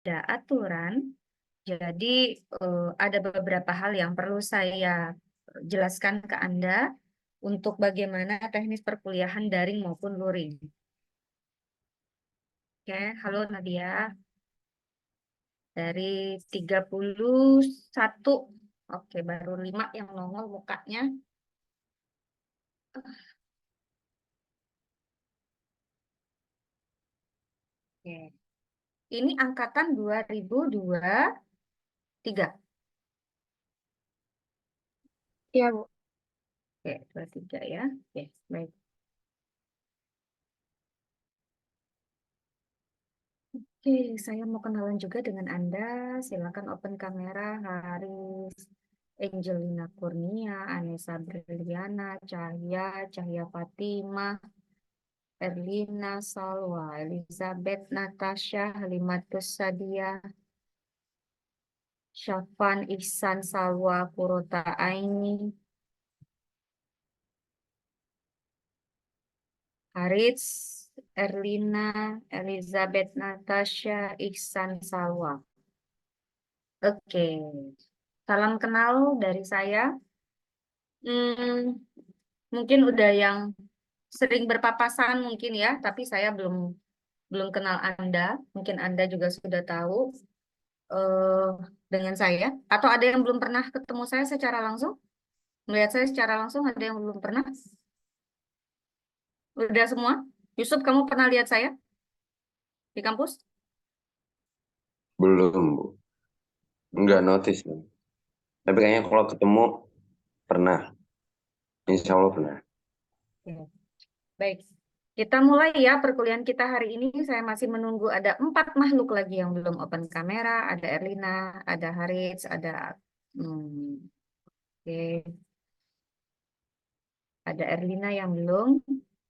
ada aturan. Jadi ada beberapa hal yang perlu saya jelaskan ke Anda untuk bagaimana teknis perkuliahan daring maupun luring. Oke, halo Nadia. Dari 31, oke baru 5 yang nongol mukanya. Oke. Ini angkatan 2023. Iya, Bu. Oke, 23 ya. Oke, baik. Oke, saya mau kenalan juga dengan Anda. Silakan open kamera, Haris, Angelina Kurnia, Anessa Briliana, Cahya Fatimah, Erlina Salwa, Elizabeth Natasha, Halimatus Sadia, Syafan Ihsan Salwa Kurota Aini, Haris, Erlina, Elizabeth Natasha, Ihsan Salwa. Oke, salam kenal dari saya. Hmm, mungkin udah yang sering berpapasan mungkin ya, tapi saya belum belum kenal Anda. Mungkin Anda juga sudah tahu eh, dengan saya. Atau ada yang belum pernah ketemu saya secara langsung? Melihat saya secara langsung ada yang belum pernah? Udah semua? Yusuf, kamu pernah lihat saya di kampus? Belum, Bu. Enggak notice, Bu. Tapi kayaknya kalau ketemu pernah. Insya Allah pernah. Oke. Baik, kita mulai ya perkuliahan kita hari ini. Saya masih menunggu ada 4 makhluk lagi yang belum open kamera. Ada Erlina, ada Harits, ada oke, ada Erlina yang belum.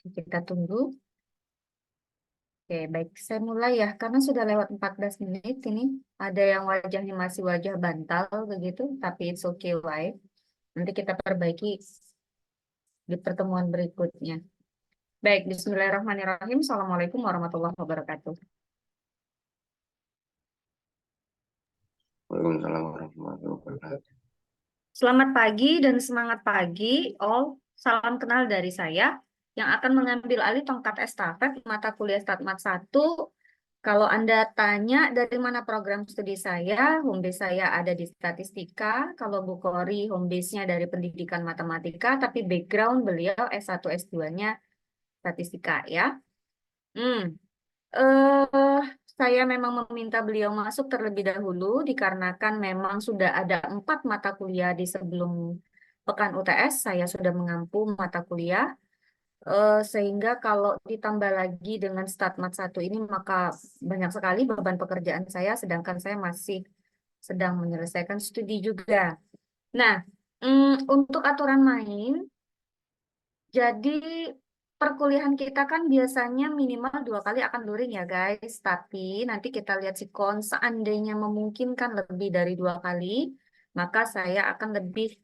Kita tunggu. Oke, baik. Saya mulai ya, karena sudah lewat 14 menit ini. Ada yang wajahnya masih wajah bantal begitu, tapi it's okay, why? Nanti kita perbaiki di pertemuan berikutnya. Baik, Bismillahirrahmanirrahim. Assalamualaikum warahmatullahi wabarakatuh. Waalaikumsalam warahmatullahi wabarakatuh. Selamat pagi dan semangat pagi, all. Salam kenal dari saya yang akan mengambil alih tongkat estafet mata kuliah Statmat 1. Kalau Anda tanya dari mana program studi saya, home base saya ada di statistika. Kalau Bu Kori, home base-nya dari pendidikan matematika, tapi background beliau S1, S2-nya statistika ya. Hmm. eh saya memang meminta beliau masuk terlebih dahulu dikarenakan memang sudah ada 4 mata kuliah di sebelum pekan UTS. Saya sudah mengampu mata kuliah. Sehingga kalau ditambah lagi dengan Statmat 1 ini maka banyak sekali beban pekerjaan saya sedangkan saya masih sedang menyelesaikan studi juga. Nah, untuk aturan main, jadi perkuliahan kita kan biasanya minimal 2 kali akan luring ya guys. Tapi nanti kita lihat sikon seandainya memungkinkan lebih dari 2 kali, maka saya akan lebih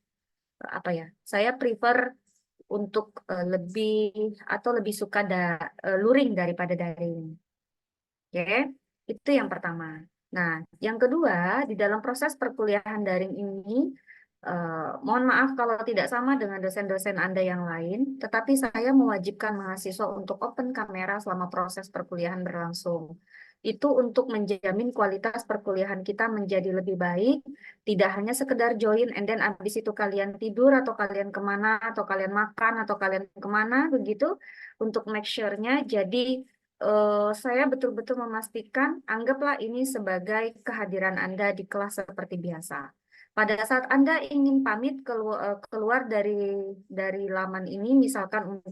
apa ya? Saya prefer untuk lebih atau lebih suka luring daripada daring. Oke, itu yang pertama. Nah, yang kedua, di dalam proses perkuliahan daring ini, mohon maaf kalau tidak sama dengan dosen-dosen Anda yang lain, tetapi saya mewajibkan mahasiswa untuk open kamera selama proses perkuliahan berlangsung. Itu untuk menjamin kualitas perkuliahan kita menjadi lebih baik, tidak hanya sekedar join and then habis itu kalian tidur atau kalian kemana atau kalian makan atau kalian kemana begitu, untuk make sure-nya jadi saya betul-betul memastikan, anggaplah ini sebagai kehadiran Anda di kelas seperti biasa. Pada saat Anda ingin pamit keluar dari laman ini, misalkan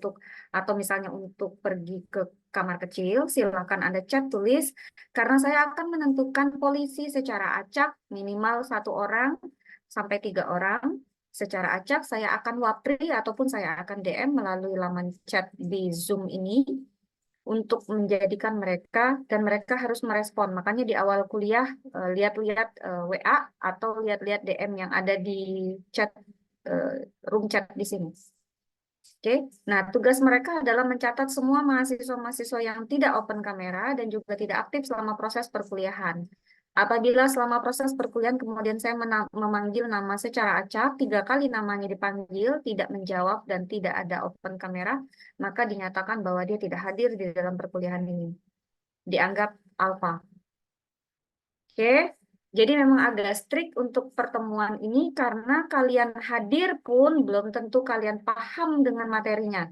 atau misalnya untuk pergi ke kamar kecil, silakan Anda chat tulis, karena saya akan menentukan polisi secara acak minimal 1 orang sampai 3 orang. Secara acak saya akan wapri ataupun saya akan DM melalui laman chat di Zoom ini untuk menjadikan mereka dan mereka harus merespon. Makanya di awal kuliah lihat-lihat WA atau lihat-lihat DM yang ada di chat eh, room chat di sini. Oke, nah tugas mereka adalah mencatat semua mahasiswa-mahasiswa yang tidak open kamera dan juga tidak aktif selama proses perkuliahan. Apabila selama proses perkuliahan kemudian saya memanggil nama secara acak, 3 kali namanya dipanggil, tidak menjawab dan tidak ada open kamera, maka dinyatakan bahwa dia tidak hadir di dalam perkuliahan ini. Dianggap alfa. Oke, jadi memang agak strict untuk pertemuan ini karena kalian hadir pun belum tentu kalian paham dengan materinya.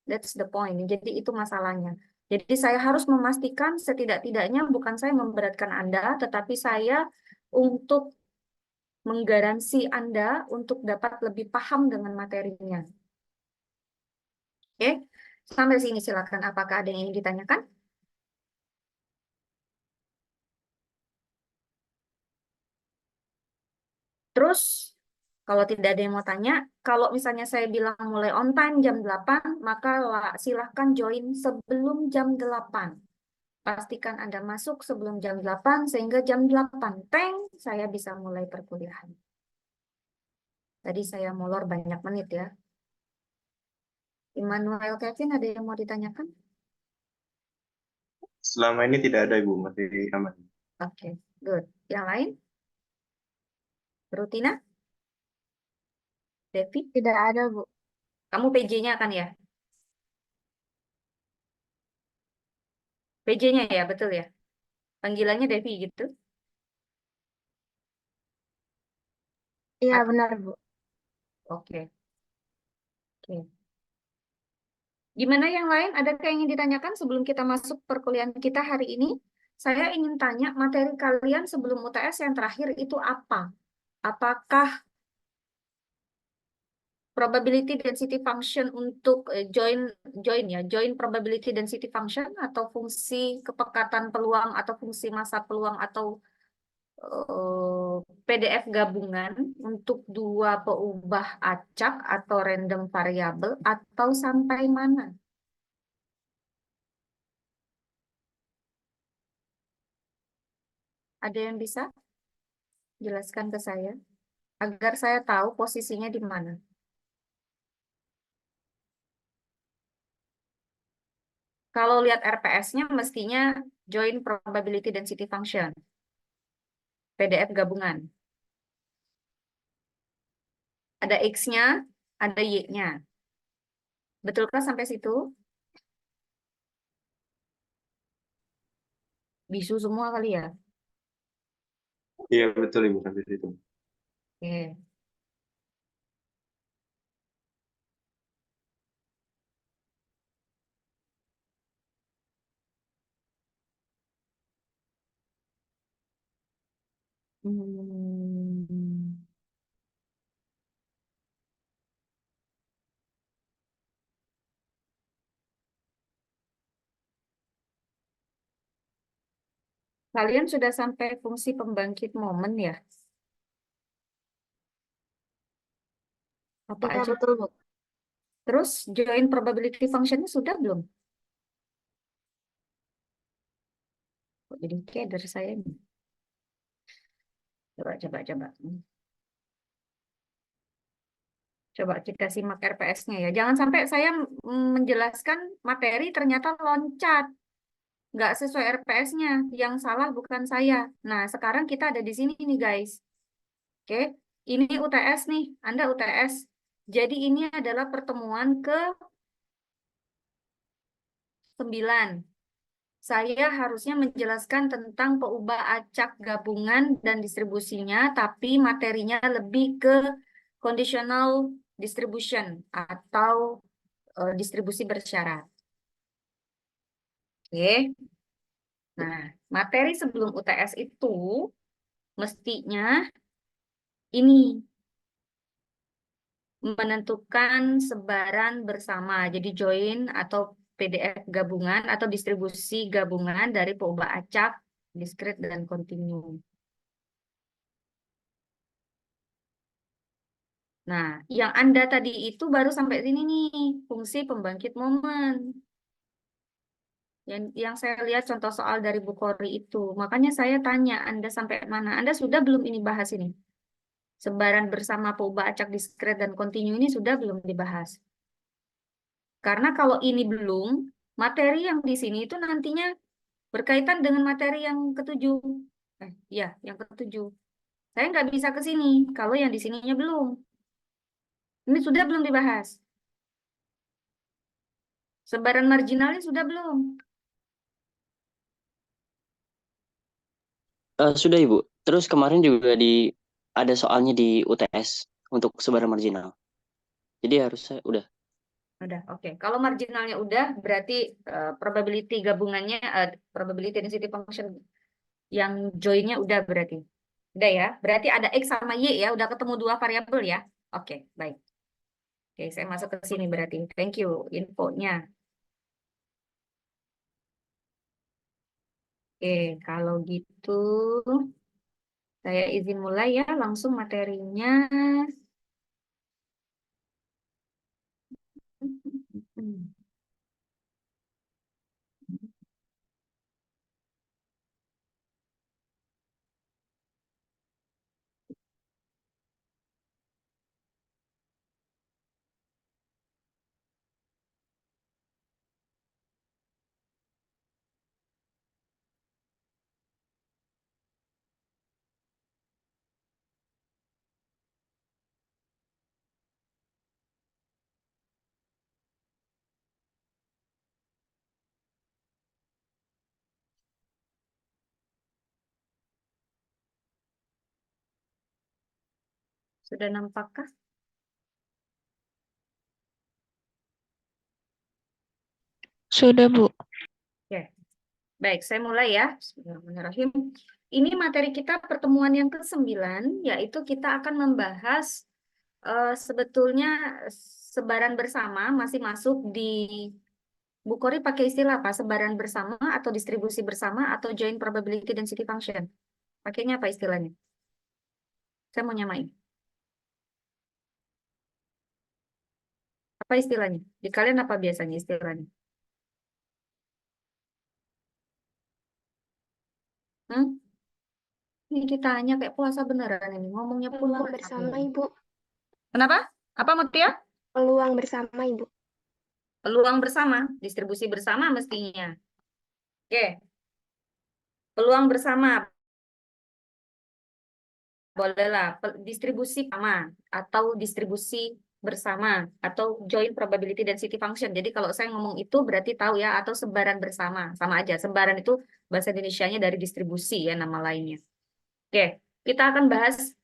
That's the point. Jadi itu masalahnya. Jadi saya harus memastikan setidak-tidaknya bukan saya memberatkan Anda, tetapi saya untuk menggaransi Anda untuk dapat lebih paham dengan materinya. Oke, sampai sini silakan. Apakah ada yang ingin ditanyakan? Terus, kalau tidak ada yang mau tanya, kalau misalnya saya bilang mulai on time jam 8, maka silahkan join sebelum jam 8. Pastikan Anda masuk sebelum jam 8, sehingga jam 8, teng, saya bisa mulai perkuliahan. Tadi saya molor banyak menit ya. Immanuel Kevin, ada yang mau ditanyakan? Selama ini tidak ada, Ibu, masih aman. Oke, good. Yang lain? Rutina? Devi? Tidak ada, Bu. Kamu PJ-nya kan ya? PJ-nya ya, betul ya? Panggilannya Devi gitu? Iya, Atau- benar, Bu. Oke. Oke. Gimana yang lain? Adakah yang ingin ditanyakan sebelum kita masuk perkuliahan kita hari ini? Saya ingin tanya materi kalian sebelum UTS yang terakhir itu apa? Apakah probability density function untuk join probability density function atau fungsi kepekatan peluang atau fungsi massa peluang atau PDF gabungan untuk dua peubah acak atau random variable atau sampai mana? Ada yang bisa jelaskan ke saya agar saya tahu posisinya di mana? Kalau lihat RPS-nya mestinya join probability density function. PDF gabungan. Ada X-nya, ada Y-nya. Betulkah sampai situ? Bisu semua kali ya? Iya, betul, Ibu, sampai situ. Oke. Hmm. Kalian sudah sampai fungsi pembangkit momen ya? Apa Iya, aja? betul, Bu. Terus join probability function-nya sudah belum? Kok jadi keder saya ini? Coba. Coba kita simak RPS-nya ya. Jangan sampai saya menjelaskan materi ternyata loncat. Nggak sesuai RPS-nya. Yang salah bukan saya. Nah, sekarang kita ada di sini nih guys. Oke, ini UTS nih. Anda UTS. Jadi ini adalah pertemuan ke-9. Saya harusnya menjelaskan tentang peubah acak gabungan dan distribusinya, tapi materinya lebih ke conditional distribution atau distribusi bersyarat. Oke. Nah, materi sebelum UTS itu mestinya ini menentukan sebaran bersama. Jadi join atau PDF gabungan atau distribusi gabungan dari peubah acak, diskrit, dan kontinu. Nah, yang Anda tadi itu baru sampai sini nih, fungsi pembangkit momen. Yang saya lihat contoh soal dari Bu Kori itu. Makanya saya tanya, Anda sampai mana? Anda sudah belum ini bahas ini? Sebaran bersama peubah acak, diskret, dan kontinu ini sudah belum dibahas. Karena kalau ini belum, materi yang di sini itu nantinya Berkaitan dengan materi yang ketujuh. Ya, yang ketujuh. Saya nggak bisa ke sini kalau yang di sininya belum. Ini sudah belum dibahas. Sebaran marginalnya sudah belum? Sudah Ibu. Terus kemarin juga ada soalnya di UTS untuk sebaran marginal. Jadi harusnya udah. Udah, oke. Kalau marginalnya udah, berarti probability gabungannya, probability density function yang joinnya udah berarti. Udah ya, berarti ada X sama Y ya, udah ketemu dua variabel ya. Oke, baik. Oke, saya masuk ke sini berarti. Thank you infonya. Oke, kalau gitu saya izin mulai ya, langsung materinya. Sudah nampakkah? Sudah, Bu. Oke. Baik, saya mulai ya. Bismillahirrahmanirrahim. Ini materi kita pertemuan yang ke-9, yaitu kita akan membahas sebetulnya sebaran bersama masih masuk di Bu Kori pakai istilah apa? Sebaran bersama atau distribusi bersama atau joint probability density function. Pakainya apa istilahnya? Saya mau nyamain. Apa istilahnya? Di kalian apa biasanya istilahnya? Hmm? Ini ditanya kayak puasa beneran ini. Ngomongnya pun Peluang kok. bersama, Ibu. Kenapa? Apa Mutia? Peluang bersama, Ibu. Peluang bersama, distribusi bersama mestinya. Oke, peluang bersama. Bolehlah distribusi sama atau distribusi bersama atau joint probability density function. Jadi kalau saya ngomong itu berarti tahu ya, atau sebaran bersama, sama aja. Sebaran itu bahasa Indonesianya dari distribusi ya, nama lainnya. Oke, kita akan bahas,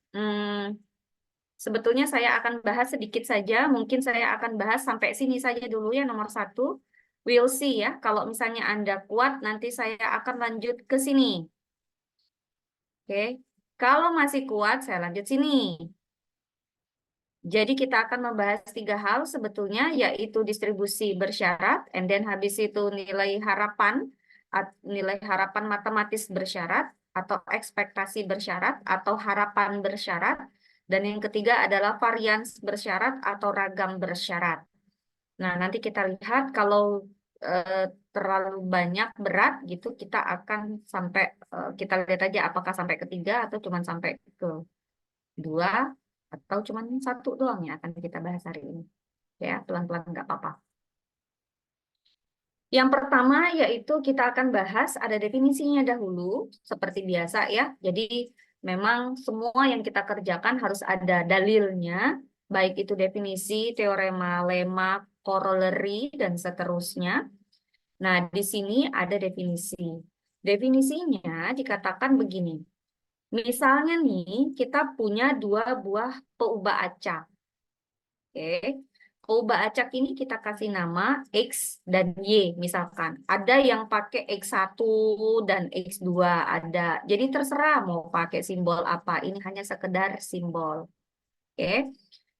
sebetulnya saya akan bahas sedikit saja, mungkin saya akan bahas sampai sini saja dulu ya, nomor 1. We'll see ya, kalau misalnya Anda kuat, nanti saya akan lanjut ke sini. Oke, kalau masih kuat, saya lanjut sini. Jadi kita akan membahas 3 hal sebetulnya, yaitu distribusi bersyarat, and then habis itu nilai harapan matematis bersyarat, atau ekspektasi bersyarat, atau harapan bersyarat, dan yang ketiga adalah varians bersyarat atau ragam bersyarat. Nah, nanti kita lihat kalau terlalu banyak berat gitu, kita akan sampai, kita lihat aja apakah sampai ketiga atau cuma sampai ke 2 atau cuma 1 doang ya akan kita bahas hari ini. Ya, pelan-pelan nggak apa-apa. Yang pertama yaitu kita akan bahas ada definisinya dahulu, seperti biasa ya. Jadi memang semua yang kita kerjakan harus ada dalilnya, baik itu definisi, teorema, lemma, corollary, dan seterusnya. Nah, di sini ada definisi. Definisinya dikatakan begini. Misalnya nih, kita punya 2 buah peubah acak. Oke. Peubah acak ini kita kasih nama X dan Y misalkan. Ada yang pakai X1 dan X2 ada. Jadi terserah mau pakai simbol apa. Ini hanya sekedar simbol. Oke.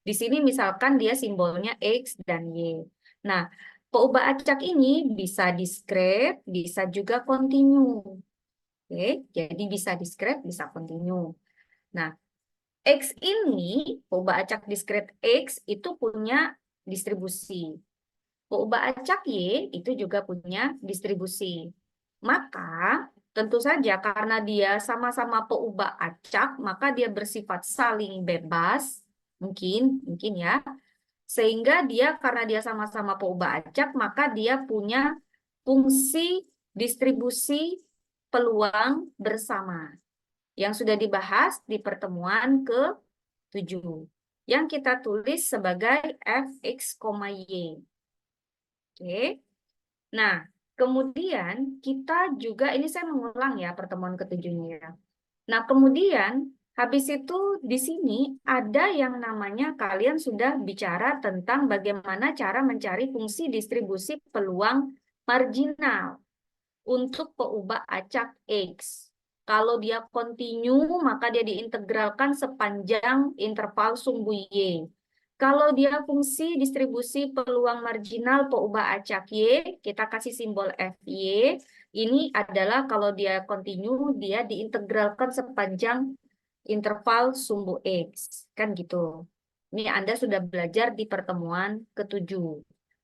Di sini misalkan dia simbolnya X dan Y. Nah, peubah acak ini bisa diskret, bisa juga kontinu. Oke, jadi bisa diskret, bisa kontinu. Nah, X ini, peubah acak diskret X itu punya distribusi. Peubah acak Y itu juga punya distribusi. Maka, tentu saja karena dia sama-sama peubah acak, maka dia bersifat saling bebas, mungkin ya. Sehingga dia, karena dia sama-sama peubah acak, maka dia punya fungsi distribusi peluang bersama yang sudah dibahas di pertemuan ke-7 yang kita tulis sebagai fx, y. Oke. Nah, kemudian kita juga, ini saya mengulang ya pertemuan ke-7-nya ya. Nah, kemudian habis itu di sini ada yang namanya kalian sudah bicara tentang bagaimana cara mencari fungsi distribusi peluang marginal untuk peubah acak X. Kalau dia kontinu, maka dia diintegralkan sepanjang interval sumbu Y. Kalau dia fungsi distribusi peluang marginal peubah acak Y, kita kasih simbol FY. Ini adalah kalau dia kontinu, dia diintegralkan sepanjang interval sumbu X. Kan gitu. Ini Anda sudah belajar di pertemuan ke-7.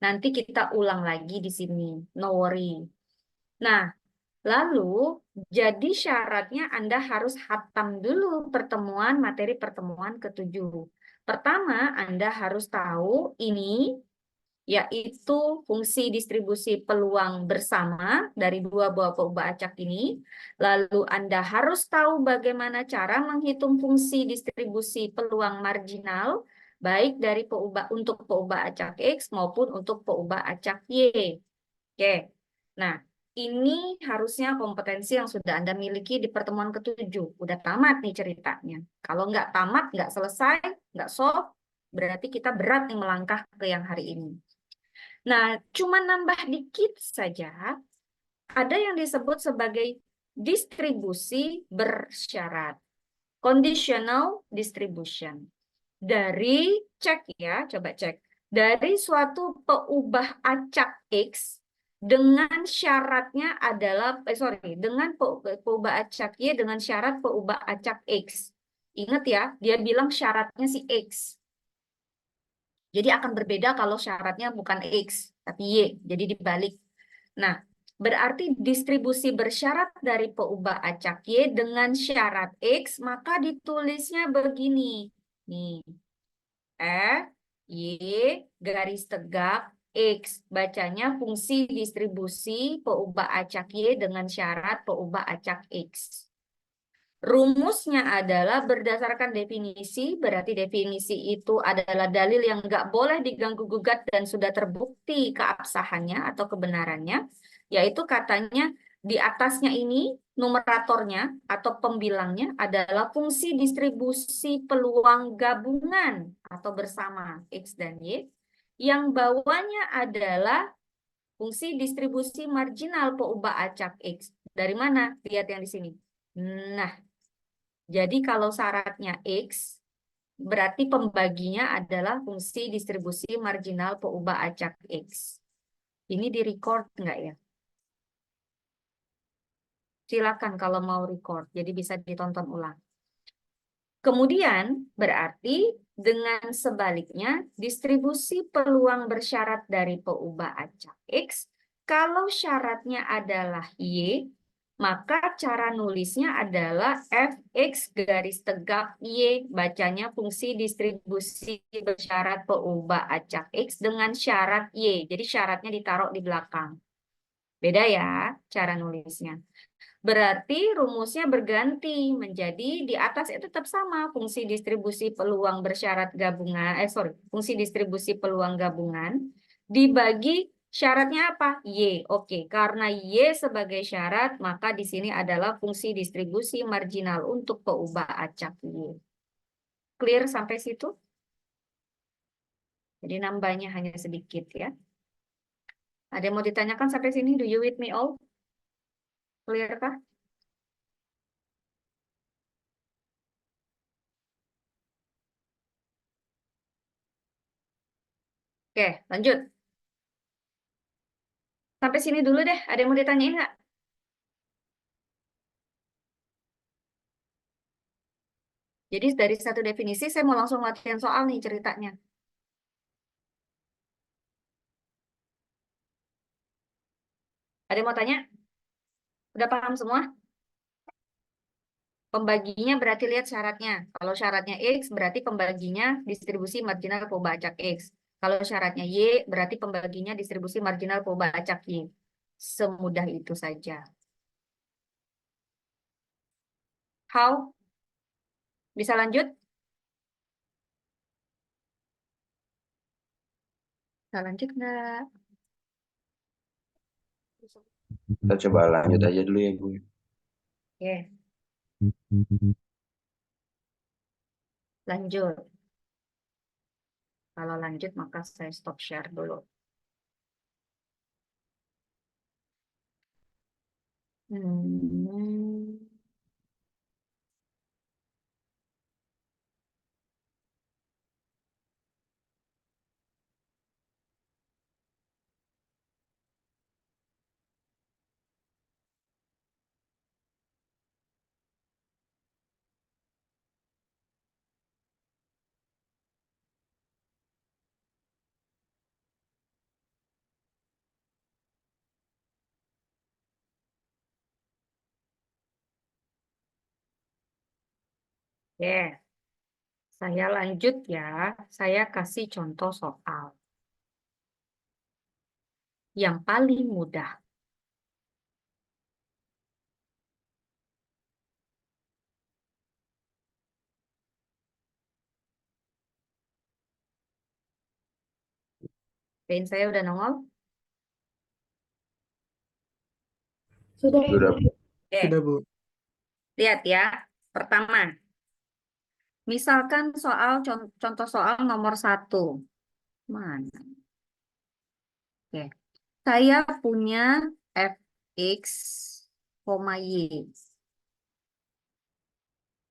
Nanti kita ulang lagi di sini. No worry. Nah, lalu jadi syaratnya Anda harus hatam dulu materi pertemuan ke-7. Pertama, Anda harus tahu ini yaitu fungsi distribusi peluang bersama dari dua buah peubah acak ini. Lalu Anda harus tahu bagaimana cara menghitung fungsi distribusi peluang marginal baik dari untuk peubah acak X maupun untuk peubah acak Y. Oke. Nah, ini harusnya kompetensi yang sudah Anda miliki di pertemuan ke-7. Udah tamat nih ceritanya. Kalau nggak tamat, nggak selesai, nggak solve, berarti kita berat nih melangkah ke yang hari ini. Nah, cuma nambah dikit saja, ada yang disebut sebagai distribusi bersyarat. Conditional distribution. Dari cek ya, coba cek. Dari suatu peubah acak X, dengan syaratnya adalah, dengan peubah acak Y dengan syarat peubah acak X. Ingat ya, dia bilang syaratnya si X. Jadi akan berbeda kalau syaratnya bukan X, tapi Y. Jadi dibalik. Nah, berarti distribusi bersyarat dari peubah acak Y dengan syarat X, maka ditulisnya begini. Nih, F, Y, garis tegak, X. Bacanya fungsi distribusi peubah acak Y dengan syarat peubah acak X. Rumusnya adalah berdasarkan definisi, berarti definisi itu adalah dalil yang nggak boleh diganggu-gugat dan sudah terbukti keabsahannya atau kebenarannya, yaitu katanya di atasnya ini numeratornya atau pembilangnya adalah fungsi distribusi peluang gabungan atau bersama X dan Y, yang bawahnya adalah fungsi distribusi marginal peubah acak X. Dari mana? Lihat yang di sini. Nah, jadi kalau syaratnya X, berarti pembaginya adalah fungsi distribusi marginal peubah acak X. Ini di-record nggak ya? Silakan kalau mau record, jadi bisa ditonton ulang. Kemudian berarti dengan sebaliknya distribusi peluang bersyarat dari peubah acak X, kalau syaratnya adalah Y, maka cara nulisnya adalah Fx garis tegak Y, bacanya fungsi distribusi bersyarat peubah acak X dengan syarat Y. Jadi syaratnya ditaruh di belakang. Beda ya cara nulisnya. Berarti rumusnya berganti menjadi di atas itu tetap sama fungsi distribusi peluang bersyarat gabungan, fungsi distribusi peluang gabungan dibagi syaratnya apa? Y. Oke, karena Y sebagai syarat, maka di sini adalah fungsi distribusi marginal untuk peubah acak Y. Clear sampai situ? Jadi nambahnya hanya sedikit ya. Ada yang mau ditanyakan sampai sini? Do you with me all? Clear kah? Oke, lanjut. Sampai sini dulu deh. Ada yang mau ditanyain nggak? Jadi dari satu definisi saya mau langsung latihan soal nih ceritanya. Ada yang mau tanya? Udah paham semua? Pembaginya berarti lihat syaratnya. Kalau syaratnya X berarti pembaginya distribusi marginal peubah acak X. Kalau syaratnya Y berarti pembaginya distribusi marginal peubah acak Y. Semudah itu saja. How? Bisa lanjut? Bisa lanjut nggak? Kita coba lanjut aja dulu ya, Bu. Oke, lanjut. Kalau lanjut, maka saya stop share dulu. Hmm. Oke, saya lanjut ya. Saya kasih contoh soal yang paling mudah. Pain saya udah nongol? Sudah. Sudah. Oke, Sudah, Bu. lihat ya. Pertama, misalkan contoh soal nomor 1. Mana? Oke, saya punya fx, y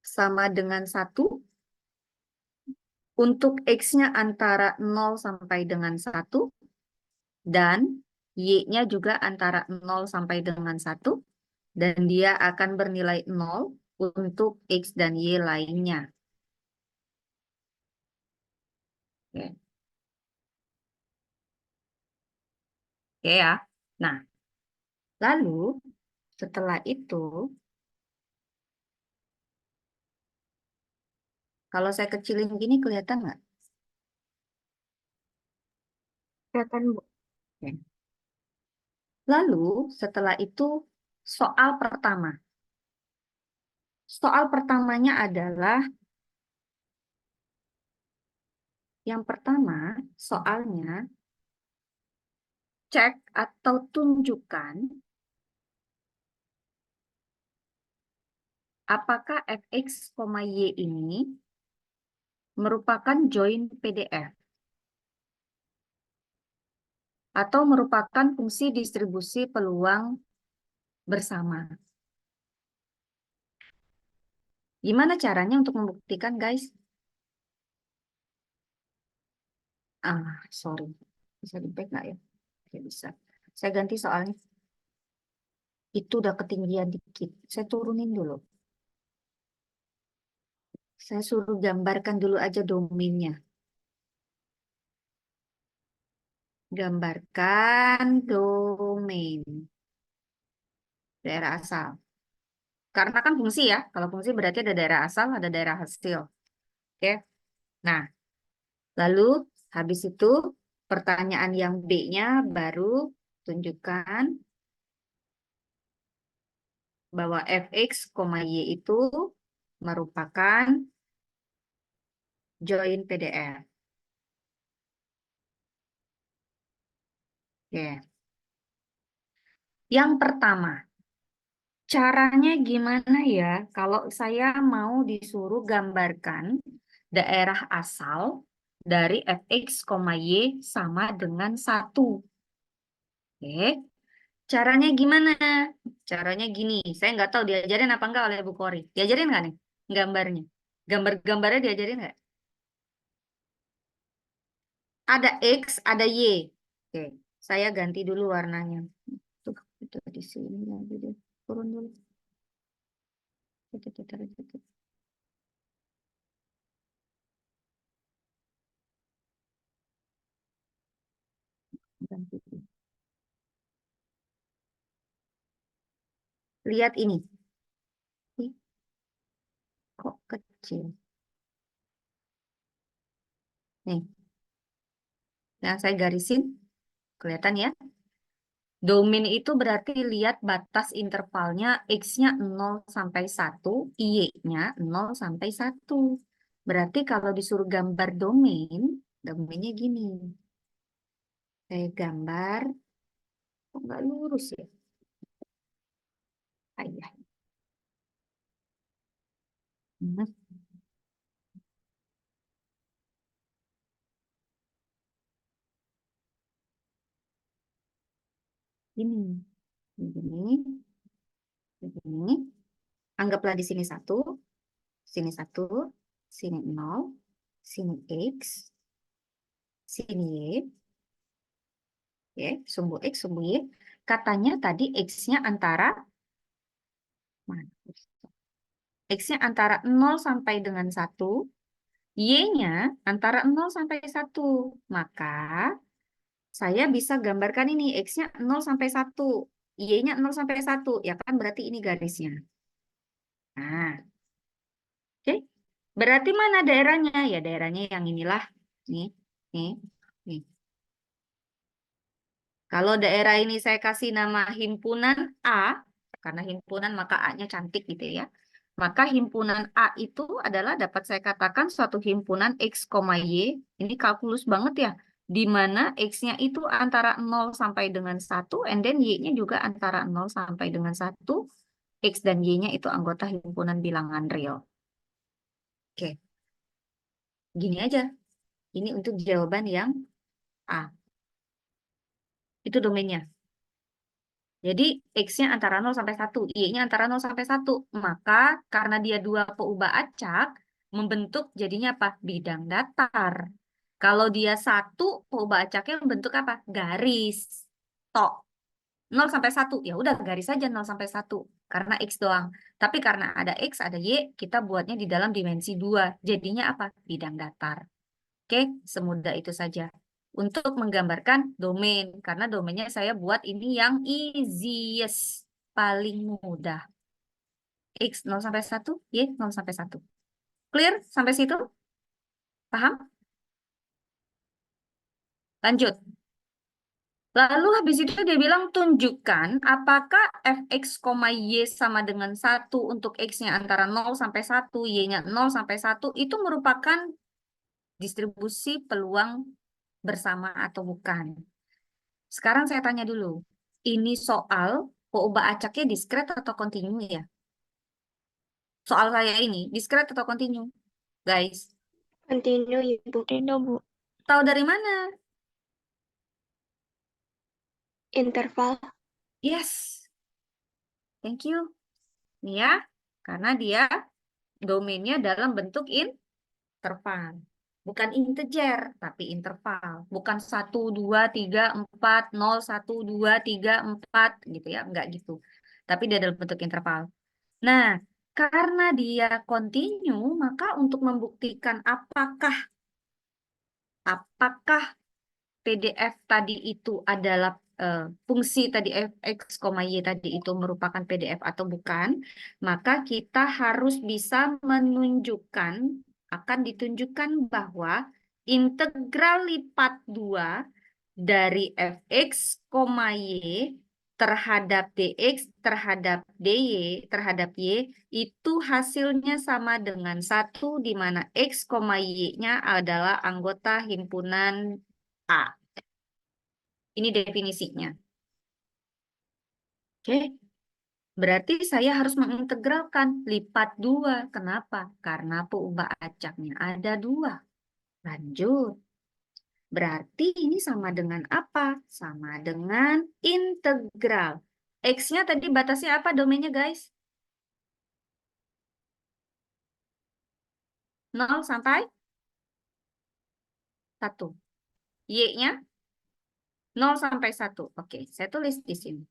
sama dengan 1 untuk x-nya antara 0 sampai dengan 1 dan y-nya juga antara 0 sampai dengan 1 dan dia akan bernilai 0 untuk x dan y lainnya. Oke. Oke ya. Nah, lalu setelah itu, kalau saya kecilin gini kelihatan nggak? Kelihatan, Bu. Oke. Lalu setelah itu soal pertama. Soal pertamanya adalah yang pertama soalnya cek atau tunjukkan apakah fx, y ini merupakan join PDF atau merupakan fungsi distribusi peluang bersama. Gimana caranya untuk membuktikan, guys? Sorry. Bisa di-back nggak ya? Oke, bisa. Saya ganti soalnya. Itu udah ketinggian dikit. Saya turunin dulu. Saya suruh gambarkan dulu aja domainnya. Gambarkan domain daerah asal. Karena kan fungsi ya. Kalau fungsi berarti ada daerah asal, ada daerah hasil. Oke. Nah, lalu habis itu pertanyaan yang B-nya baru tunjukkan bahwa fx, y itu merupakan join PDF. Oke. Yang pertama, caranya gimana ya kalau saya mau disuruh gambarkan daerah asal dari fx, y sama dengan 1. Oke. Caranya gimana? Caranya gini. Saya nggak tahu diajarin apa enggak oleh Bu Kori. Diajarin nggak nih gambarnya? Gambar-gambarnya diajarin nggak? Ada X, ada Y. Oke. Saya ganti dulu warnanya. Tuh, itu di sini lagi deh. Turun dulu. Ganti. Lihat ini. Ih, kok kecil? Nih, yang saya garisin. Kelihatan ya? Domain itu berarti lihat batas intervalnya X-nya 0 sampai 1, Y-nya 0 sampai 1. Berarti kalau disuruh gambar domain, domainnya gini. Saya gambar, kok nggak lurus ya? Ayah. Ini, begini, begini. Anggaplah di sini 1, sini 1, sini 0, sini X, sini Y, ya, sumbu X, sumbu Y. Katanya tadi X-nya antara, mana? X-nya antara 0 sampai dengan 1, Y-nya antara 0 sampai 1. Maka saya bisa gambarkan ini, X-nya 0 sampai 1, Y-nya 0 sampai 1. Ya kan berarti ini garisnya. Nah, oke. Berarti mana daerahnya? Ya daerahnya yang inilah. Nih, nih, nih. Kalau daerah ini saya kasih nama himpunan A, karena himpunan maka A-nya cantik gitu ya. Maka himpunan A itu adalah dapat saya katakan suatu himpunan X, Y. Ini kalkulus banget ya. Di mana X-nya itu antara 0 sampai dengan 1, and then Y-nya juga antara 0 sampai dengan 1. X dan Y-nya itu anggota himpunan bilangan real. Oke, gini aja. Ini untuk jawaban yang A. Itu domainnya. Jadi X-nya antara 0 sampai 1, Y-nya antara 0 sampai 1. Maka karena dia dua peubah acak, membentuk jadinya apa? Bidang datar. Kalau dia satu, peubah acaknya membentuk apa? Garis. Tok. 0 sampai 1. Ya udah garis saja 0 sampai 1. Karena X doang. Tapi karena ada X, ada Y, kita buatnya di dalam dimensi 2. Jadinya apa? Bidang datar. Oke, semudah itu saja. Untuk menggambarkan domain, karena domainnya saya buat ini yang easiest, paling mudah. X 0 sampai 1, Y 0 sampai 1. Clear sampai situ? Paham? Lanjut. Lalu habis itu dia bilang tunjukkan apakah fx, y sama dengan 1 untuk x-nya antara 0 sampai 1, y-nya 0 sampai 1 itu merupakan distribusi peluang bersama atau bukan. Sekarang saya tanya dulu, ini soal peubah acaknya diskret atau kontinu ya? Soal saya ini, diskret atau kontinu? Guys, Continue, Ibu. Tidak, Bu. tahu dari mana? Interval. Yes. Thank you. Nih ya, karena dia domainnya dalam bentuk interval. Bukan integer, tapi interval. Bukan 1, 2, 3, 4, 0, 1, 2, 3, 4, gitu ya. Enggak gitu. Tapi dia dalam bentuk interval. Nah, karena dia continue, maka untuk membuktikan apakah PDF tadi itu adalah fungsi tadi fx, y tadi itu merupakan PDF atau bukan, maka kita harus bisa menunjukkan, akan ditunjukkan bahwa integral lipat 2 dari fx, y terhadap dx terhadap dy terhadap y itu hasilnya sama dengan 1 di mana x, y-nya adalah anggota himpunan A. Ini definisinya. Oke. Berarti saya harus mengintegralkan lipat 2. Kenapa? Karena peubah acaknya ada 2. Lanjut. Berarti ini sama dengan apa? Sama dengan integral. X-nya tadi batasnya apa domainnya guys? 0 sampai 1. Y-nya 0 sampai 1. Oke, saya tulis di sini.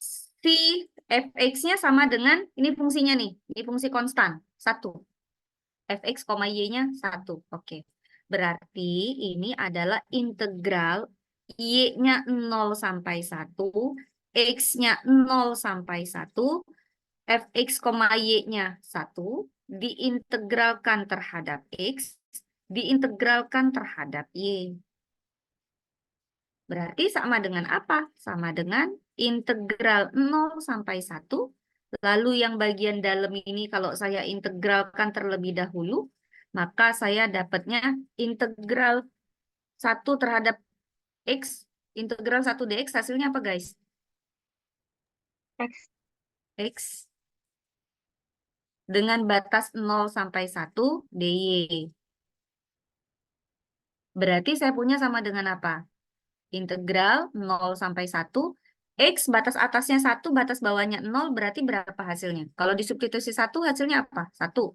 Si fx-nya sama dengan, ini fungsinya nih, ini fungsi konstan, 1. Fx, y-nya 1. Oke. Berarti ini adalah integral y-nya 0 sampai 1, x-nya 0 sampai 1, fx, y-nya 1, diintegralkan terhadap x, diintegralkan terhadap y. Berarti sama dengan apa? Sama dengan integral 0 sampai 1. Lalu yang bagian dalam ini kalau saya integralkan terlebih dahulu, maka saya dapatnya integral 1 terhadap X. Integral 1 dx hasilnya apa guys? X. X. Dengan batas 0 sampai 1 dy. Berarti saya punya sama dengan apa? Integral 0 sampai 1. X batas atasnya 1, batas bawahnya 0, berarti berapa hasilnya? Kalau disubstitusi 1, hasilnya apa? 1.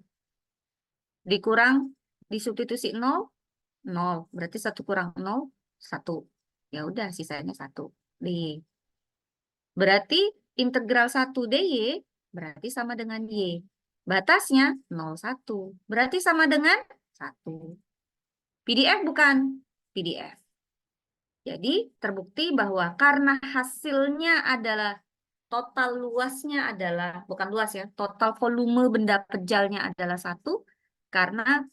Dikurang, disubstitusi 0, 0. Berarti 1 kurang 0, 1. Ya udah, sisanya 1. dy. Berarti integral 1 dy berarti sama dengan y. Batasnya 0, 1. Berarti sama dengan 1. PDF bukan? PDF. Jadi terbukti bahwa karena hasilnya adalah total luasnya adalah, bukan luas ya, total volume benda pejalnya adalah 1, karena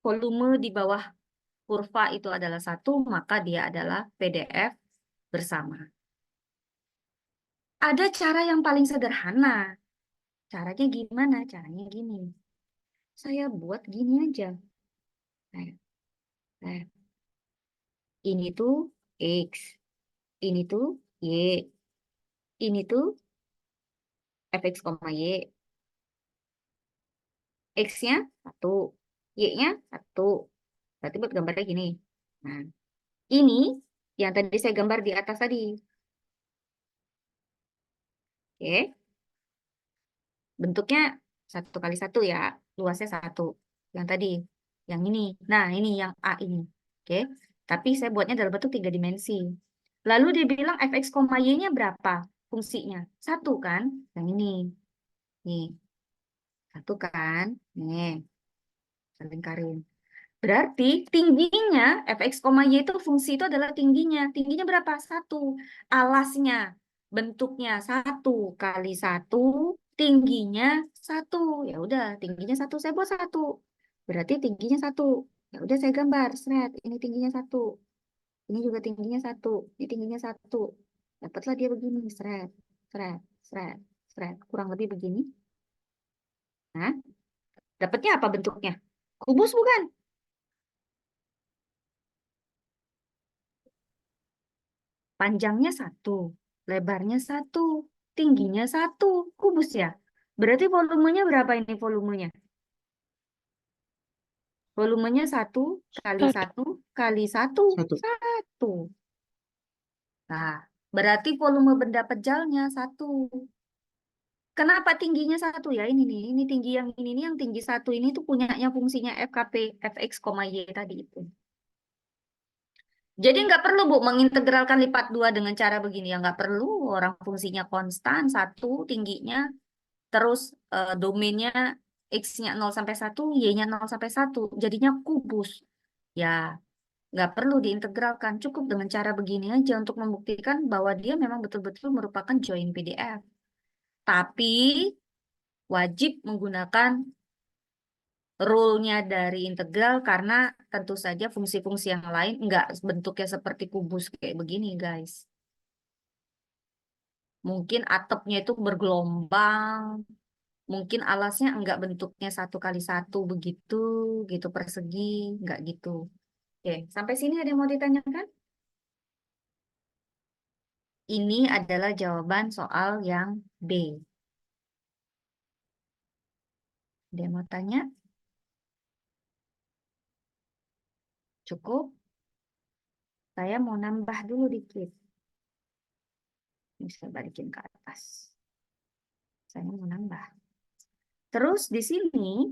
volume di bawah kurva itu adalah 1, maka dia adalah PDF bersama. Ada cara yang paling sederhana. Caranya gimana? Caranya gini. Saya buat gini aja. Ini tuh X. Ini tuh Y. Ini tuh fx, y. X-nya 1. Y-nya 1. Berarti buat gambarnya gini. Nah, ini yang tadi saya gambar di atas tadi. Oke. Bentuknya 1 kali 1 ya. Luasnya 1. Yang tadi. Yang ini. Nah, ini yang A ini. Oke. Tapi saya buatnya dalam bentuk 3 dimensi. Lalu dia bilang fx, y-nya berapa fungsinya? 1 kan? Yang ini. Nih. 1 kan? Nih. Saya lingkarin. Berarti tingginya fx, y itu fungsi itu adalah tingginya. Tingginya berapa? 1. Alasnya bentuknya 1 kali 1, tingginya 1. Ya udah, tingginya 1, saya buat 1. Berarti tingginya 1. Ya udah saya gambar, seret. Ini tingginya 1. Ini juga tingginya 1. Ini tingginya 1. Dapatlah dia begini, seret, seret, seret, seret. Kurang lebih begini. Nah, dapatnya apa bentuknya? Kubus bukan? Panjangnya 1, lebarnya 1, tingginya 1, kubus ya. Berarti volumenya berapa ini volumenya? Volumenya 1 kali 1 kali 1, 1. Nah, berarti volume benda pejalnya 1. Kenapa tingginya 1 ya? Ini nih, ini tinggi yang ini nih, yang tinggi 1 ini tuh punyanya fungsinya FKP, fx, y tadi itu. Jadi nggak perlu Bu mengintegralkan lipat 2 dengan cara begini ya, nggak perlu. Orang fungsinya konstan 1 tingginya, terus domainnya x-nya 0 sampai 1, y-nya 0 sampai 1, jadinya kubus. Ya, nggak perlu diintegralkan, cukup dengan cara begini aja untuk membuktikan bahwa dia memang betul-betul merupakan join PDF. Tapi wajib menggunakan rule-nya dari integral karena tentu saja fungsi-fungsi yang lain nggak bentuknya seperti kubus kayak begini, guys. Mungkin atapnya itu bergelombang, mungkin alasnya enggak bentuknya 1 kali 1 begitu, gitu persegi, enggak gitu. Oke, sampai sini ada yang mau ditanyakan? Ini adalah jawaban soal yang B. Ada yang mau tanya? Cukup? Saya mau nambah dulu dikit. Bisa balikin ke atas. Saya mau nambah. Terus di sini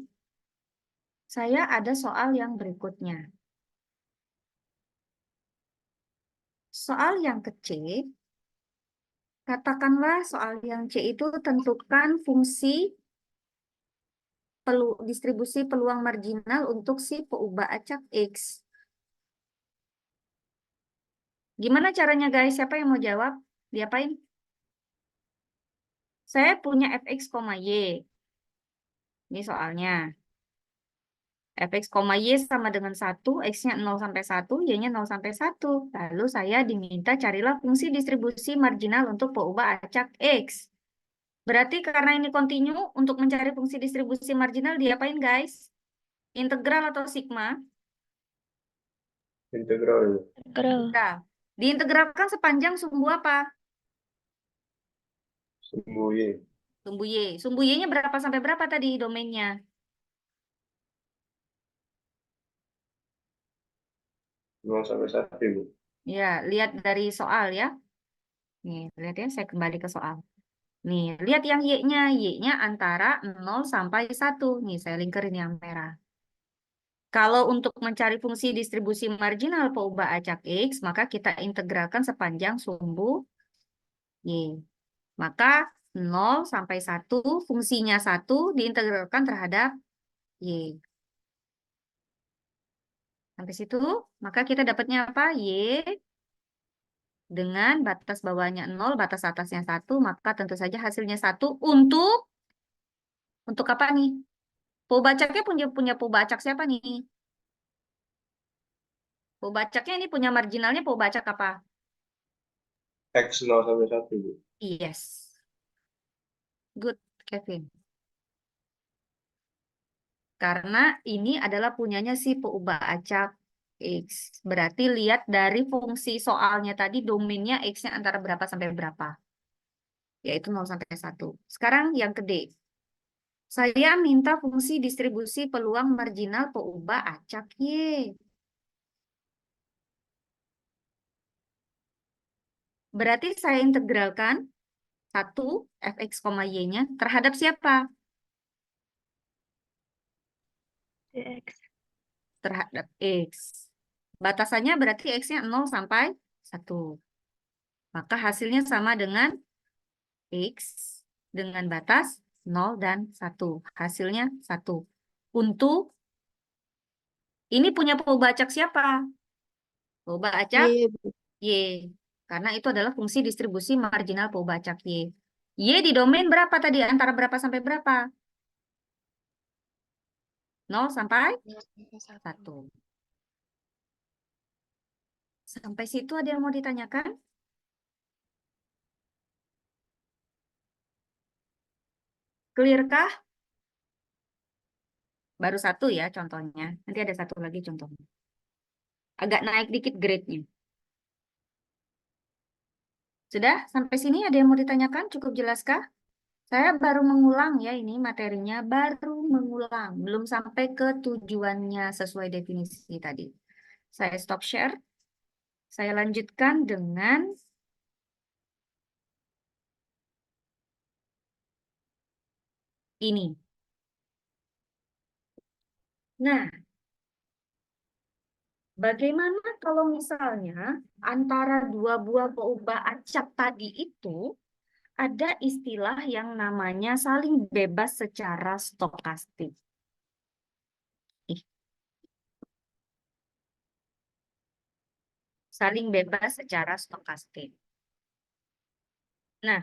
saya ada soal yang berikutnya. Soal yang kecil, katakanlah soal yang C itu tentukan fungsi distribusi peluang marginal untuk si peubah acak X. Gimana caranya guys? Siapa yang mau jawab? Diapain? Saya punya fx, y. Ini soalnya. fx, y sama dengan 1, x-nya 0 sampai 1, y-nya 0 sampai 1. Lalu saya diminta carilah fungsi distribusi marginal untuk peubah acak x. Berarti karena ini kontinu, untuk mencari fungsi distribusi marginal diapain guys? Integral atau sigma? Integral, Ibu. Integral. Nah, diintegralkan sepanjang sumbu apa? Sumbu Y. Sumbu y. Sumbu y-nya berapa sampai berapa tadi domainnya? 0 sampai 1, Ibu. Ya, lihat dari soal ya. Nih, lihat ya, saya kembali ke soal. Nih, lihat yang y-nya. Y-nya antara 0 sampai 1. Nih, saya lingkerin yang merah. Kalau untuk mencari fungsi distribusi marginal peubah acak x, maka kita integralkan sepanjang sumbu y. Maka 0 sampai 1, fungsinya 1 diintegralkan terhadap y. Sampai situ, maka kita dapatnya apa? Y dengan batas bawahnya 0, batas atasnya 1, maka tentu saja hasilnya 1 untuk apa nih? Peubacaknya punya peubacak siapa nih? Peubacaknya ini punya marginalnya peubacak apa? X 0 sampai 1, Ibu. Yes. Good, Kevin. Karena ini adalah punyanya si peubah acak X. Berarti lihat dari fungsi soalnya tadi domainnya X-nya antara berapa sampai berapa. Yaitu 0 sampai 1. Sekarang yang ke D. Saya minta fungsi distribusi peluang marginal peubah acak Y. Berarti saya integralkan 1 fx, y-nya terhadap siapa? dx. Terhadap x. Batasannya berarti x-nya 0 sampai 1. Maka hasilnya sama dengan x dengan batas 0 dan 1. Hasilnya 1. Untuk ini punya peubah acak siapa? Peubah acak Y. y. Karena itu adalah fungsi distribusi marginal peubah acak y. Y di domain berapa tadi? Antara berapa sampai berapa? 0 sampai 1. Sampai situ ada yang mau ditanyakan? Clear kah? Baru satu ya contohnya. Nanti ada satu lagi contohnya. Agak naik dikit grade-nya. Sudah? Sampai sini ada yang mau ditanyakan? Cukup jelaskah? Saya baru mengulang ya ini materinya. Baru mengulang. Belum sampai ke tujuannya sesuai definisi tadi. Saya stop share. Saya lanjutkan dengan ini. Nah, bagaimana kalau misalnya antara dua buah peubah acak tadi itu ada istilah yang namanya saling bebas secara stokastik. Saling bebas secara stokastik. Nah,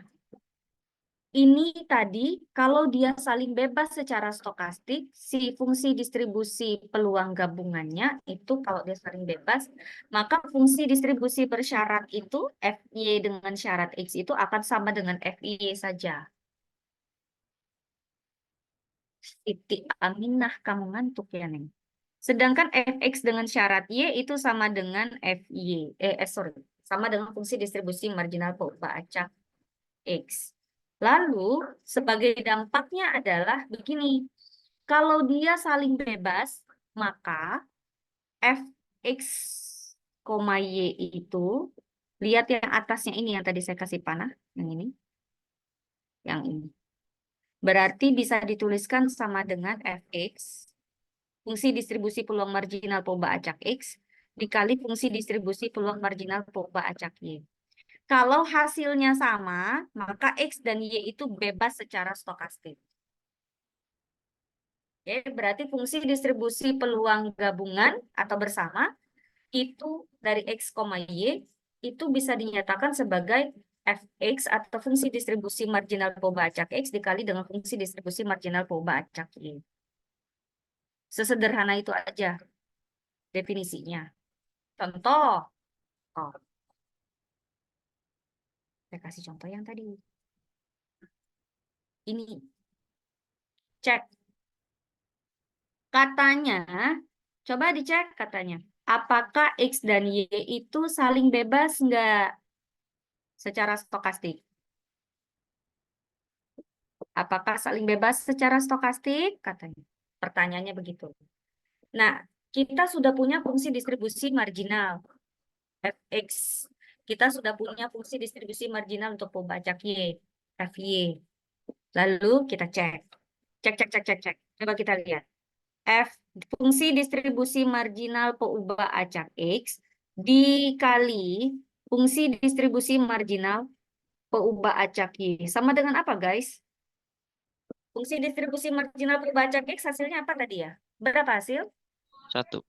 ini tadi kalau dia saling bebas secara stokastik, si fungsi distribusi peluang gabungannya itu kalau dia saling bebas, maka fungsi distribusi bersyarat itu FY dengan syarat X itu akan sama dengan FY saja. Titik aminah kamu ngantuk ya, Neng. Sedangkan fx dengan syarat y itu sama dengan fy. Sama dengan fungsi distribusi marginal peubah acak x. Lalu sebagai dampaknya adalah begini. Kalau dia saling bebas, maka fx, y itu, lihat yang atasnya ini yang tadi saya kasih panah, yang ini. Yang ini. Berarti bisa dituliskan sama dengan fx fungsi distribusi peluang marginal peubah acak X dikali fungsi distribusi peluang marginal peubah acak Y. Kalau hasilnya sama, maka X dan Y itu bebas secara stokastik. Oke, berarti fungsi distribusi peluang gabungan atau bersama itu dari X, Y itu bisa dinyatakan sebagai Fx atau fungsi distribusi marginal peubah acak X dikali dengan fungsi distribusi marginal peubah acak Y. Sesederhana itu aja definisinya. Contoh, oh, saya kasih contoh yang tadi. Ini, cek. Katanya, coba dicek katanya. Apakah X dan Y itu saling bebas nggak secara stokastik? Apakah saling bebas secara stokastik? Katanya. Pertanyaannya begitu. Nah, kita sudah punya fungsi distribusi marginal, fx. Kita sudah punya fungsi distribusi marginal untuk pembacak y, fy. Lalu kita cek. Cek. Coba kita lihat. Fungsi distribusi marginal peubah acak X dikali fungsi distribusi marginal peubah acak Y. Sama dengan apa, guys? Fungsi distribusi marginal peubah acak X hasilnya apa tadi ya? Berapa hasil? 1.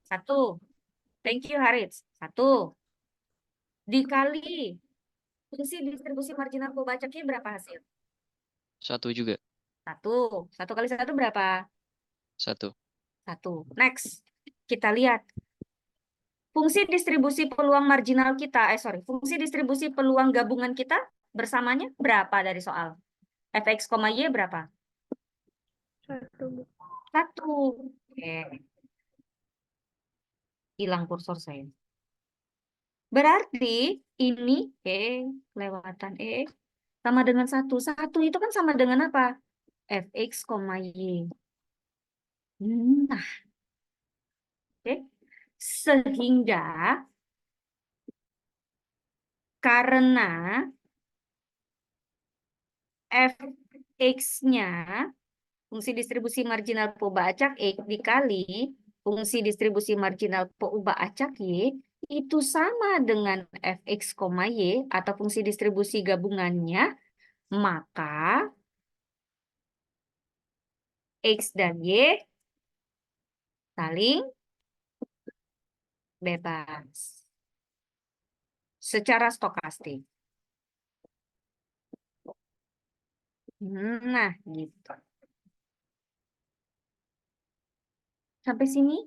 1. Thank you, Harits. 1. Dikali fungsi distribusi marginal peubah acak Y berapa hasil? 1 juga. 1. 1 kali 1 berapa? 1. 1. Next. Kita lihat. Fungsi distribusi peluang marginal kita, fungsi distribusi peluang gabungan kita bersamanya berapa dari soal? Fx, Y berapa? 1. 1. Oke. Hilang kursor saya. Berarti ini kelewatan sama dengan 1. 1 itu kan sama dengan apa? Fx, Y. Nah, oke. Sehingga karena Fx-nya fungsi distribusi marginal peubah acak X dikali fungsi distribusi marginal peubah acak Y itu sama dengan Fx, Y atau fungsi distribusi gabungannya, maka X dan Y saling bebas secara stokastik. Nah, gitu. Sampai sini?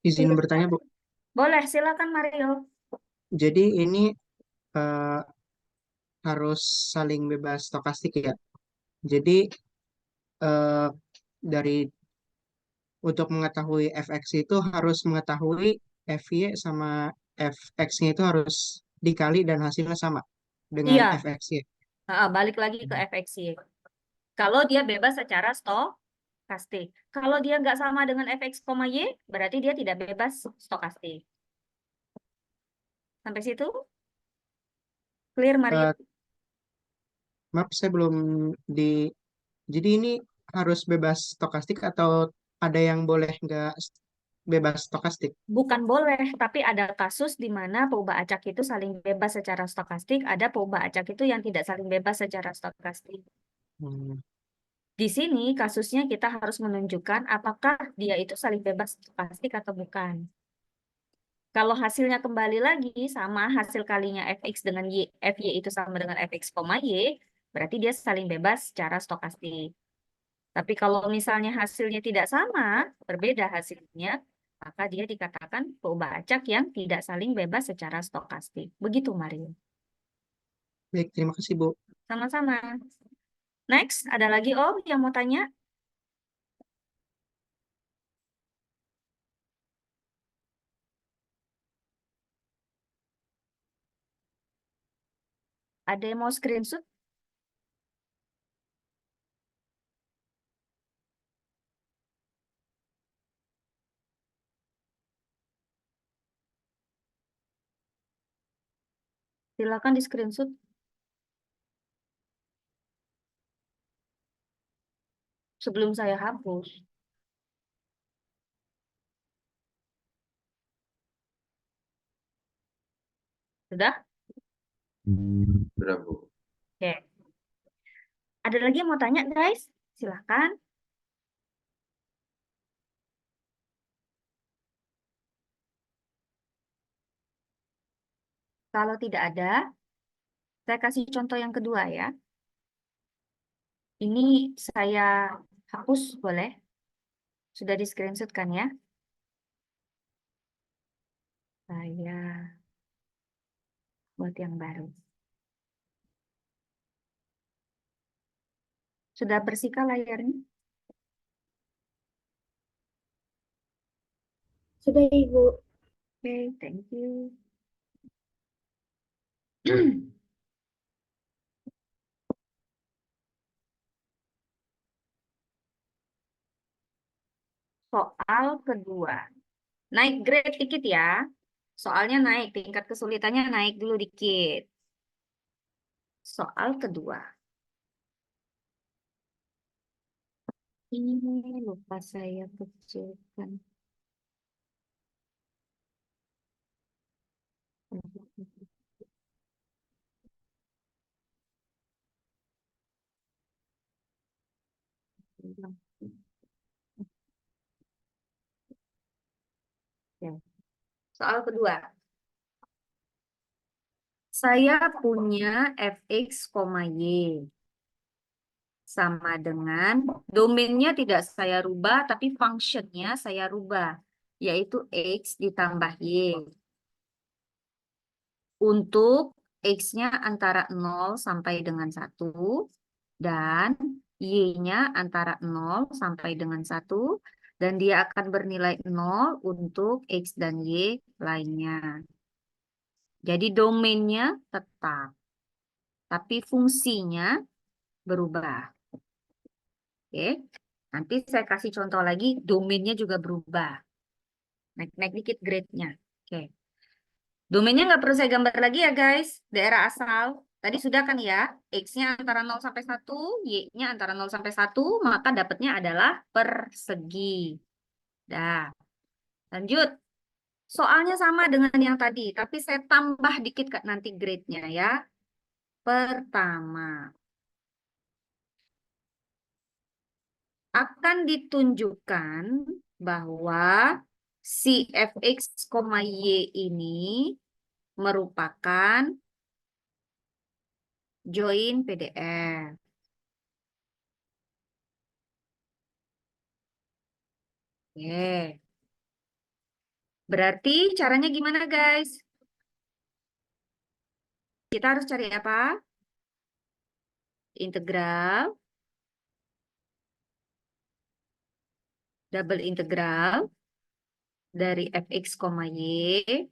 Izin bertanya, Bu. Boleh, silakan Mario. Jadi ini eh, harus saling bebas stokastik ya. Jadi eh, dari untuk mengetahui fx itu harus mengetahui fy sama fx-nya itu harus dikali dan hasilnya sama dengan Iya, fx-nya. balik lagi ke FXY. Kalau dia bebas secara stokastik. Kalau dia nggak sama dengan Fx, Y, berarti dia tidak bebas stokastik. Sampai situ? Clear, Mario? Eh, Maaf, saya belum di. Jadi ini harus bebas stokastik atau ada yang boleh nggak bebas stokastik? Bukan boleh, tapi ada kasus di mana peubah acak itu saling bebas secara stokastik, ada peubah acak itu yang tidak saling bebas secara stokastik. Hmm, Di sini kasusnya kita harus menunjukkan apakah dia itu saling bebas stokastik atau bukan. Kalau hasilnya kembali lagi sama hasil kalinya fx dengan y, fy itu sama dengan fx, y, berarti dia saling bebas secara stokastik. Tapi kalau misalnya hasilnya tidak sama, berbeda hasilnya, maka dia dikatakan peubah acak yang tidak saling bebas secara stokastik. Begitu, Mario. baik, terima kasih, Bu. Sama-sama. Next, ada lagi Om yang mau tanya? Ada yang mau screenshot? Silakan di screenshot. Sebelum saya hapus. Sudah? Sudah, Bu. Oke. Ada lagi yang mau tanya, guys? Silakan. Kalau tidak ada, saya kasih contoh yang kedua ya. Ini saya hapus, boleh? Sudah di screenshot kan ya? Saya buat yang baru. Sudah bersihkah layarnya? Sudah, Ibu. Oke, thank you. Soal kedua. Naik grade dikit ya. Soalnya naik, tingkat kesulitannya naik dulu dikit. Soal kedua. Ini lupa saya kecilkan. Ya. Soal kedua. Saya punya fx, y sama dengan domainnya tidak saya rubah, tapi functionnya saya rubah, yaitu x ditambah y. Untuk x-nya antara 0 sampai dengan 1, dan y-nya antara 0 sampai dengan 1, dan dia akan bernilai 0 untuk x dan y lainnya. Jadi domainnya tetap, tapi fungsinya berubah. Oke, nanti saya kasih contoh lagi, domainnya juga berubah. Naik dikit grade-nya. Oke, domainnya nggak perlu saya gambar lagi ya guys, daerah asal. Tadi sudah kan ya, X-nya antara 0 sampai 1, Y-nya antara 0 sampai 1, maka dapatnya adalah persegi. Dah, lanjut. Soalnya sama dengan yang tadi, tapi saya tambah dikit Kak, nanti grade-nya ya. Pertama, akan ditunjukkan bahwa si fx, y ini merupakan join PDF. Oke. Berarti caranya gimana guys? Kita harus cari apa? Integral. Double integral dari fx, y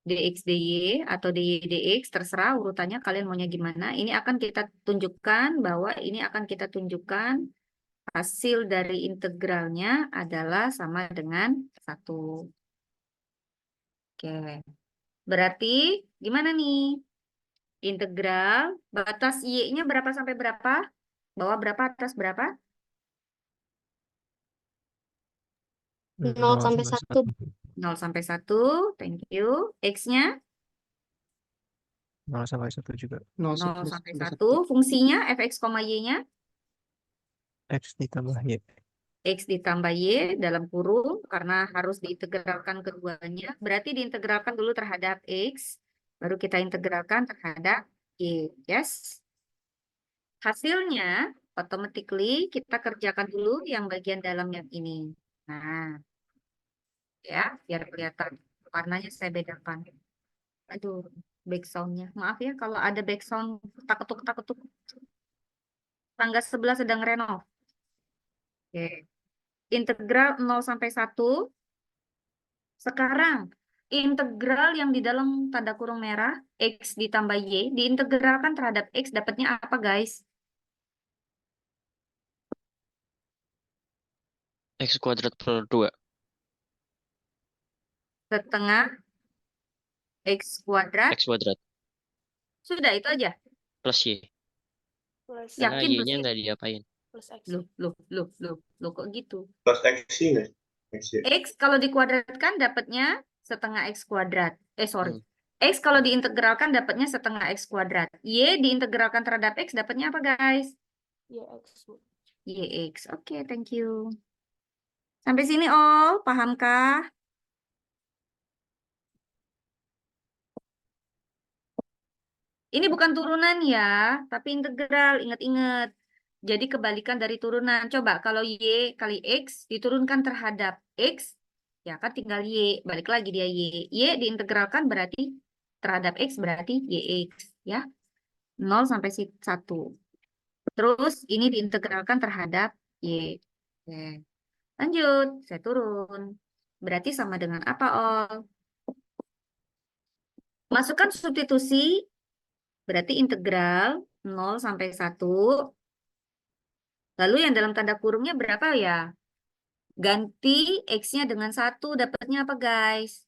dx dy atau dy dx, terserah urutannya kalian maunya gimana. Ini akan kita tunjukkan bahwa ini akan kita tunjukkan hasil dari integralnya adalah sama dengan 1. Oke. Berarti gimana nih? Integral batas y-nya berapa sampai berapa? Bawah berapa, atas berapa? 0 sampai 1. 0 sampai 1. Thank you. X-nya 0 sampai 1 juga. 0 0 sampai sampai 1. Fungsinya fx, y-nya X ditambah Y. X ditambah Y dalam kurung karena harus diintegralkan keduanya. Berarti diintegralkan dulu terhadap X, baru kita integralkan terhadap Y. Yes. Hasilnya, automatically kita kerjakan dulu yang bagian dalam yang ini. Nah, ya, biar kelihatan. Warnanya saya bedakan. Aduh, backsoundnya. Maaf ya kalau ada backsound tak-ketuk. Tangga sebelah sedang renov. Oke. Integral 0 sampai 1. Sekarang, integral yang di dalam tanda kurung merah, X ditambah Y, diintegralkan terhadap X, dapatnya apa guys? X kuadrat per 2. Setengah X kuadrat. X kuadrat Sudah, itu aja. plus Y. Plus Karena Yakin Y-nya pasti? nggak diapain. plus X. Loh, kok gitu? Plus X ini. X kalau dikuadratkan dapatnya setengah X kuadrat. Sorry. Hmm. X kalau diintegralkan dapatnya setengah X kuadrat. Y diintegralkan terhadap X dapatnya apa guys? Ya, X. Bu. YX. Oke, thank you. Sampai sini all, pahamkah? Ini bukan turunan ya, tapi integral. Ingat-ingat. Jadi kebalikan dari turunan. Coba kalau Y kali X diturunkan terhadap X, ya kan tinggal Y. Balik lagi dia Y. Y diintegralkan berarti terhadap X berarti YX. Ya, 0 sampai 1. Terus ini diintegralkan terhadap Y. Oke. Lanjut, saya turun. Berarti sama dengan apa, Ol? Masukkan substitusi, berarti integral 0 sampai 1. Lalu yang dalam tanda kurungnya berapa ya? Ganti X-nya dengan 1, dapatnya apa, guys?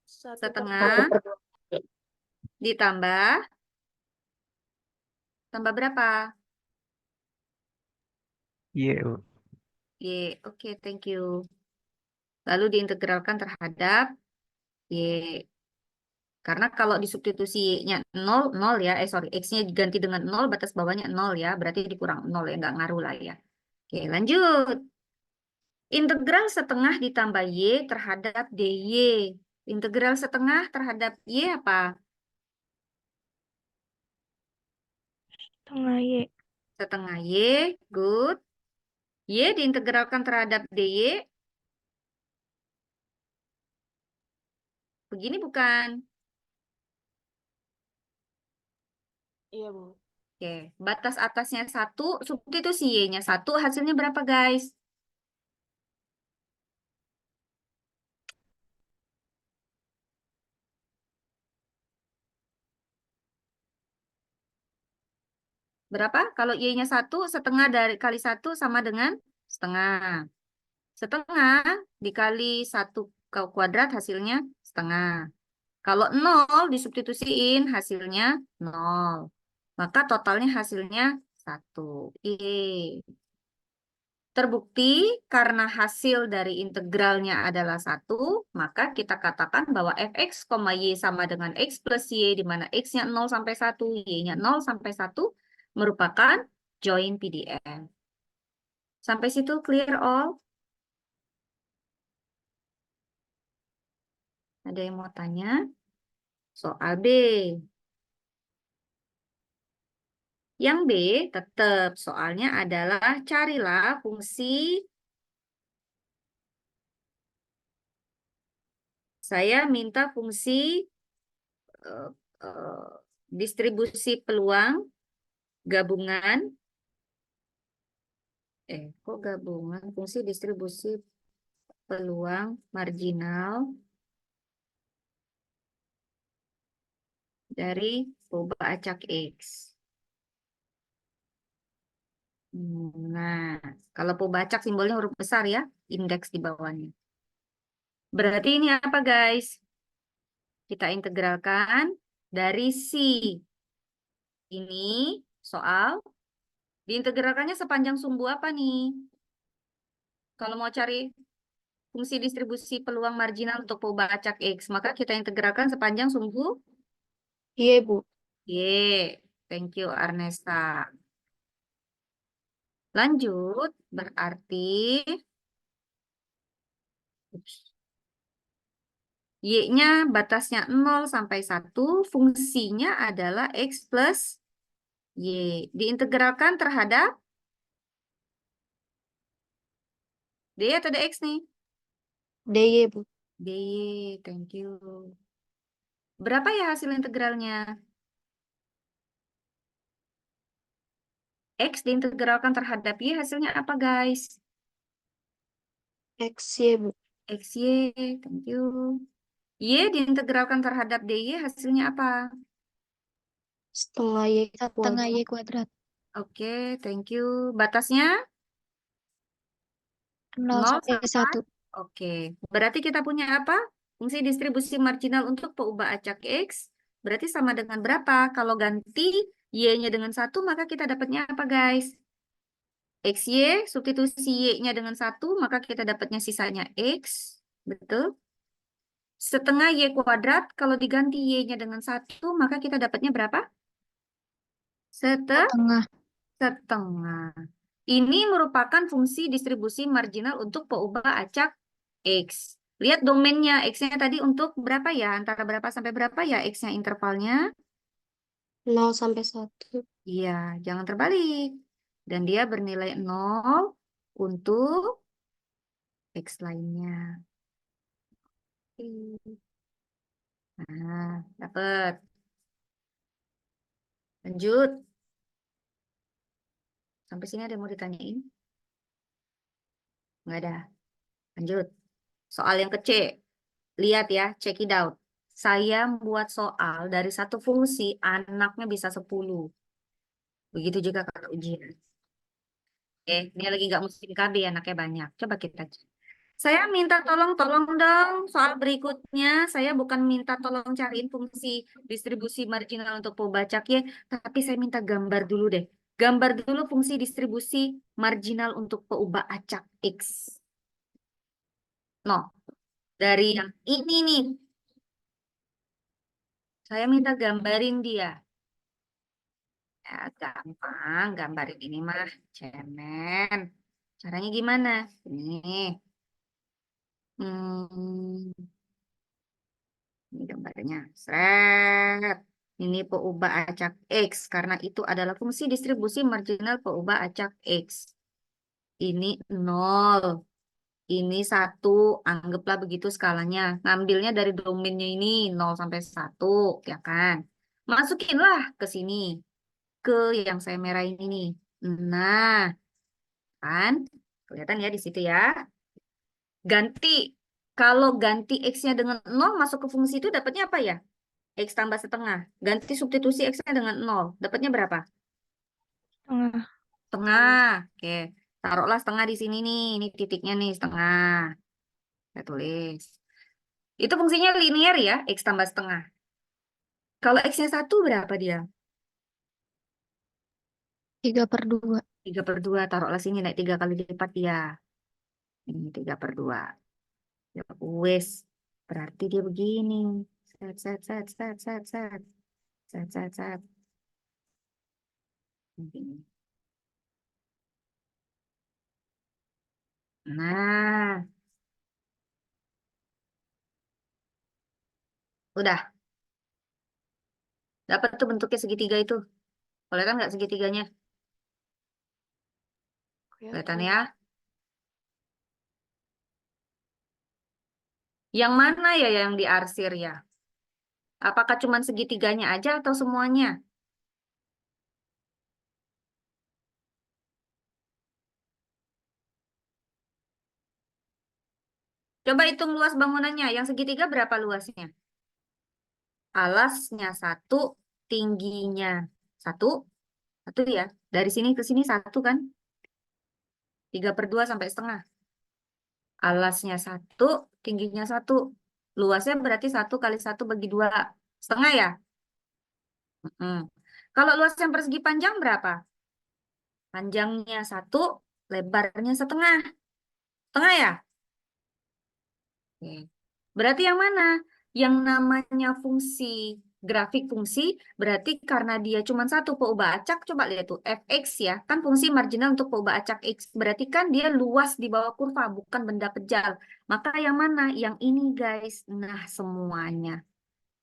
1/2 ditambah, tambah berapa? Y, Bu. Y, oke, thank you. Lalu diintegralkan terhadap Y. Karena kalau disubstitusi Y-nya 0, 0 ya. Sorry, X-nya diganti dengan 0, batas bawahnya 0 ya. Berarti dikurang 0 ya, nggak ngaruh lah ya. Oke, lanjut. Integral setengah ditambah Y terhadap DY. Integral setengah terhadap Y apa? Setengah Y. Setengah Y, good. Y diintegralkan terhadap DY. Begini bukan? Iya, Bu. Oke, batas atasnya 1, substitusi Y-nya 1, hasilnya berapa, guys? Berapa? Kalau Y-nya 1, setengah dari kali 1 sama dengan setengah. Setengah dikali 1 kuadrat hasilnya setengah. Kalau 0 disubstitusiin hasilnya 0. Maka totalnya hasilnya 1. Terbukti karena hasil dari integralnya adalah 1, maka kita katakan bahwa fx, y sama dengan x plus y, di mana x-nya 0 sampai 1, y-nya 0 sampai 1, merupakan join PDF. Sampai situ clear all? Ada yang mau tanya? Soal B. Yang B tetap soalnya adalah carilah fungsi. Saya minta fungsi distribusi peluang gabungan. Kok gabungan? Fungsi distribusi peluang marginal dari perubahan acak X. Nah, kalau pembacak simbolnya huruf besar ya, indeks di bawahnya. Berarti ini apa, guys? Kita integralkan dari C. Ini soal diintegralkannya sepanjang sumbu apa nih? Kalau mau cari fungsi distribusi peluang marginal untuk perubahan acak X, maka kita integralkan sepanjang sumbu Iya, Bu. Y. Thank you, Arnesta. Lanjut, berarti Y-nya batasnya 0 sampai 1, fungsinya adalah X plus Y. Diintegralkan terhadap D atau DX nih? DY, Bu. DY, thank you. Berapa ya hasil integralnya? X diintegralkan terhadap Y, hasilnya apa, guys? XY, Bu. XY, thank you. Y diintegralkan terhadap DY, hasilnya apa? Setengah Y Setengah kuadrat. Y kuadrat. Oke, thank you. Batasnya 0 0 sampai sampai 1. Oke, berarti kita punya apa? Fungsi distribusi marginal untuk peubah acak X. Berarti sama dengan berapa? Kalau ganti Y-nya dengan 1, maka kita dapatnya apa, guys? XY, substitusi Y-nya dengan 1, maka kita dapatnya sisanya X. Betul? Setengah Y kuadrat, kalau diganti Y-nya dengan 1, maka kita dapatnya berapa? Setengah. Setengah. Ini merupakan fungsi distribusi marginal untuk peubah acak X. Lihat domainnya, X-nya tadi untuk berapa ya? Antara berapa sampai berapa ya X-nya intervalnya? 0 sampai 1. Iya, jangan terbalik. Dan dia bernilai 0 untuk X lainnya. Nah, dapat. Lanjut. Sampai sini ada yang mau ditanyain? Nggak ada. Lanjut. Soal yang ke C. Lihat ya, check it out. Saya buat soal dari satu fungsi, anaknya bisa 10. Begitu juga kalau ujian. Oke, ini lagi nggak musim KB, anaknya banyak. Coba kita cek. Saya minta tolong dong soal berikutnya. Saya bukan minta tolong cariin fungsi distribusi marginal untuk pembacak ya, tapi saya minta gambar dulu deh. Gambar dulu fungsi distribusi marginal untuk peubah acak X. No, dari yang ini nih. Saya minta gambarin dia. Ya, gampang, gambarin ini mah cemen. Caranya gimana? Nih. Hmm, ini gambarnya. Seret. Ini peubah acak X. Karena itu adalah fungsi distribusi marginal peubah acak X. Ini 0. Ini 1. Anggaplah begitu skalanya. Ngambilnya dari domainnya ini 0 sampai 1. Ya kan? Masukinlah ke sini. Ke yang saya merahin ini. Nah, kan? Kelihatan ya di situ ya. Ganti. Kalau ganti X-nya dengan 0 masuk ke fungsi itu dapatnya apa ya? X tambah setengah. Ganti substitusi X-nya dengan 0. Dapatnya berapa? Tengah. Setengah. Oke. Taruhlah setengah di sini nih. Ini titiknya nih setengah. Saya tulis. Itu fungsinya linear ya. X tambah setengah. Kalau X-nya 1 berapa dia? 3/2. 3/2. Taruhlah sini naik 3 kali lipat dia. Ini 3/2. Ya wes. Berarti dia begini. Set, set, set, set, set, set. Set, set, set. Begini. Nah, udah. Dapat tuh bentuknya segitiga itu. Kelihatan nggak segitiganya? Kelihatan ya? Yang mana ya yang diarsir ya? Apakah cuma segitiganya aja atau semuanya? Coba hitung luas bangunannya. Yang segitiga berapa luasnya? Alasnya 1, tingginya 1. 1 ya. Dari sini ke sini 1 kan? 3/2 sampai setengah. Alasnya 1, tingginya 1. Luasnya berarti 1 kali 1 bagi 2. Setengah ya? Mm. Kalau luas yang persegi panjang berapa? Panjangnya 1, lebarnya setengah. Setengah ya? Oke. Berarti yang mana? Yang namanya fungsi, grafik fungsi, berarti karena dia cuma satu peubah acak, coba lihat tuh, fx ya, kan fungsi marginal untuk peubah acak x, berarti kan dia luas di bawah kurva, bukan benda kejal. Maka yang mana? Yang ini guys, nah semuanya.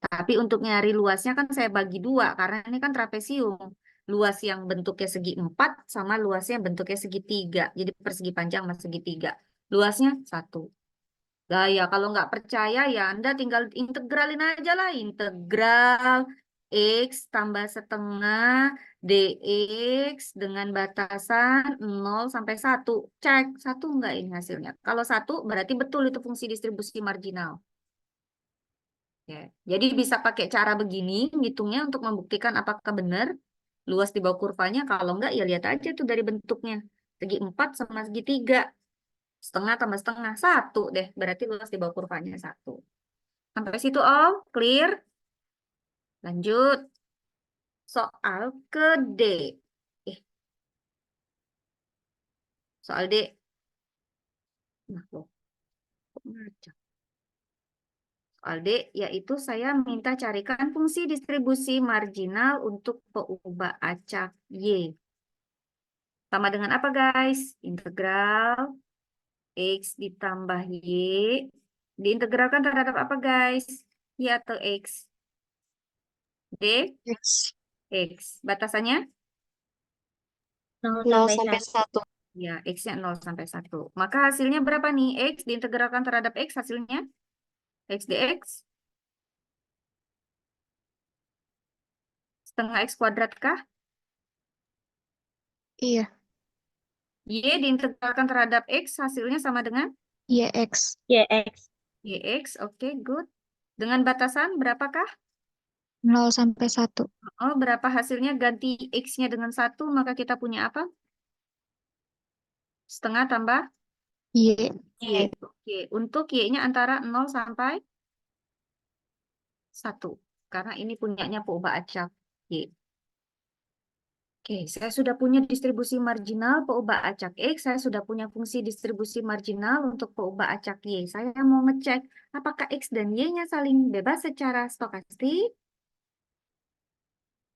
Tapi untuk nyari luasnya kan saya bagi 2, karena ini kan trapesium. Luas yang bentuknya segi 4 sama luasnya yang bentuknya segitiga. Jadi persegi panjang sama segitiga. Luasnya 1. Lah ya kalau nggak percaya ya Anda tinggal integralin aja lah. Integral X tambah setengah dx dengan batasan 0 sampai 1. Cek, 1 enggak ini hasilnya. Kalau 1 berarti betul itu fungsi distribusi marginal. Ya. Jadi bisa pakai cara begini ngitungnya untuk membuktikan apakah benar luas di bawah kurvanya. Kalau enggak ya lihat aja tuh dari bentuknya. Segi 4 sama segi 3. Setengah tambah setengah. 1 deh. Berarti luas di bawah kurvanya 1. Sampai situ all clear. Lanjut. Soal ke D. Soal D. Nah, loh. Kok ngaca? Soal D yaitu saya minta carikan fungsi distribusi marginal untuk peubah acak Y. Sama dengan apa guys? Integral X ditambah Y. Diintegralkan terhadap apa guys? Y atau X? D? X. X. Batasannya? 0 0 sampai sampai 1. Ya, X-nya 0 sampai 1. Maka hasilnya berapa nih? X diintegralkan terhadap X hasilnya? X dx? Setengah X kuadrat kah? Iya. Y diintegralkan terhadap X hasilnya sama dengan? YX. YX, oke, good. Dengan batasan berapakah? 0 sampai 1. Oh, berapa hasilnya ganti X-nya dengan 1, maka kita punya apa? Setengah tambah Y. Y. Oke, untuk Y-nya antara 0 sampai 1. Karena ini punyanya peubah acak Y. Oke, saya sudah punya distribusi marginal peubah acak X, saya sudah punya fungsi distribusi marginal untuk peubah acak Y. Saya mau ngecek apakah X dan Y-nya saling bebas secara stokastik?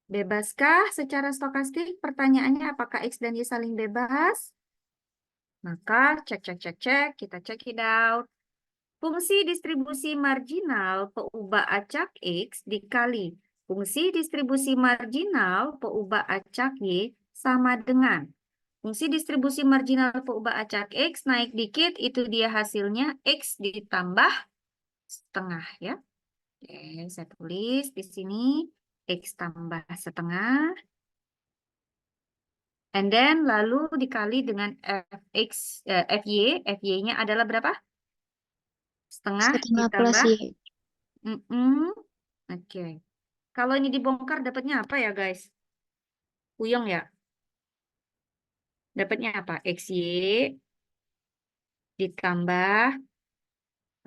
Bebaskah secara stokastik? Pertanyaannya apakah X dan Y saling bebas? Maka cek, kita check it out. Fungsi distribusi marginal peubah acak X dikali fungsi distribusi marginal peubah acak Y sama dengan fungsi distribusi marginal peubah acak X naik dikit, itu dia hasilnya X ditambah setengah ya. Oke, saya tulis di sini X tambah setengah. And then lalu dikali dengan FY-nya adalah berapa? Setengah Setengah plus ditambah. Y. Oke. Kalau ini dibongkar dapatnya apa ya guys? Puyeng ya? Dapatnya apa? XY ditambah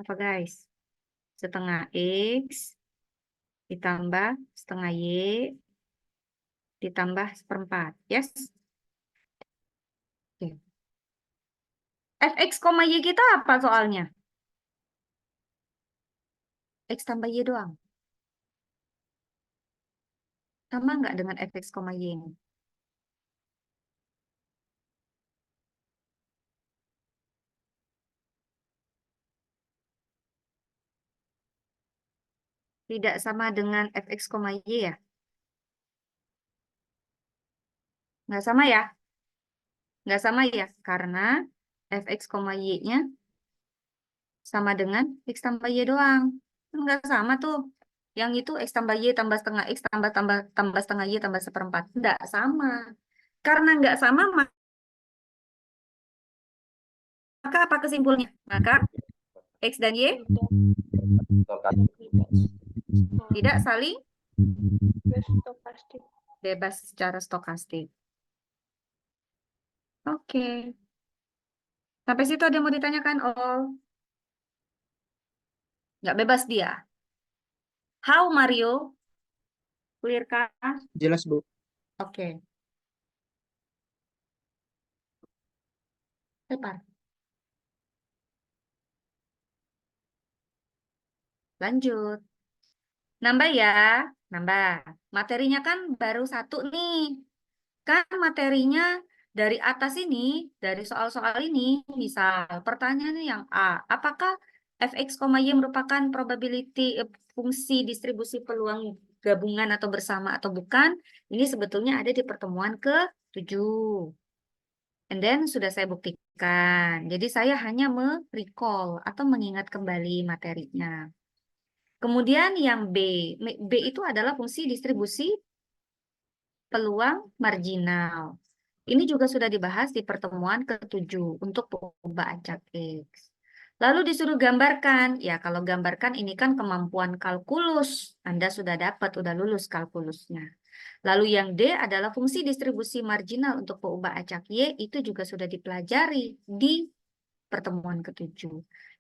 apa guys? Setengah X ditambah setengah Y ditambah seperempat. Yes? Oke. Fx, Y kita apa soalnya? X tambah Y doang. Sama nggak dengan fx, Y ini? Tidak sama dengan fx, Y ya? Nggak sama ya? Nggak sama ya? Karena fx, Y-nya sama dengan X tambah Y doang. Nggak sama tuh. Yang itu X tambah Y tambah setengah X tambah tambah tambah setengah Y tambah seperempat. Nggak sama. Karena nggak sama, maka apa kesimpulannya? Maka X dan Y tidak saling bebas secara stokastik. Oke. Sampai situ ada yang mau ditanyakan? Oh, nggak bebas dia. How, Mario? Clear kah? Jelas, Bu. Oke. Tepar. Lanjut. Nambah ya. Nambah. Materinya kan baru satu nih. Kan materinya dari atas ini, dari soal-soal ini, misal pertanyaannya yang A, apakah fx, y merupakan probability fungsi distribusi peluang gabungan atau bersama atau bukan? Ini sebetulnya ada di pertemuan ke-7. And then sudah saya buktikan. Jadi saya hanya me-recall atau mengingat kembali materinya. Kemudian yang B. B itu adalah fungsi distribusi peluang marginal. Ini juga sudah dibahas di pertemuan ke-7 untuk peubah acak X. Lalu disuruh gambarkan. Ya, kalau gambarkan ini kan kemampuan kalkulus. Anda sudah dapat, sudah lulus kalkulusnya. Lalu yang D adalah fungsi distribusi marginal untuk peubah acak Y. Itu juga sudah dipelajari di pertemuan ke-7.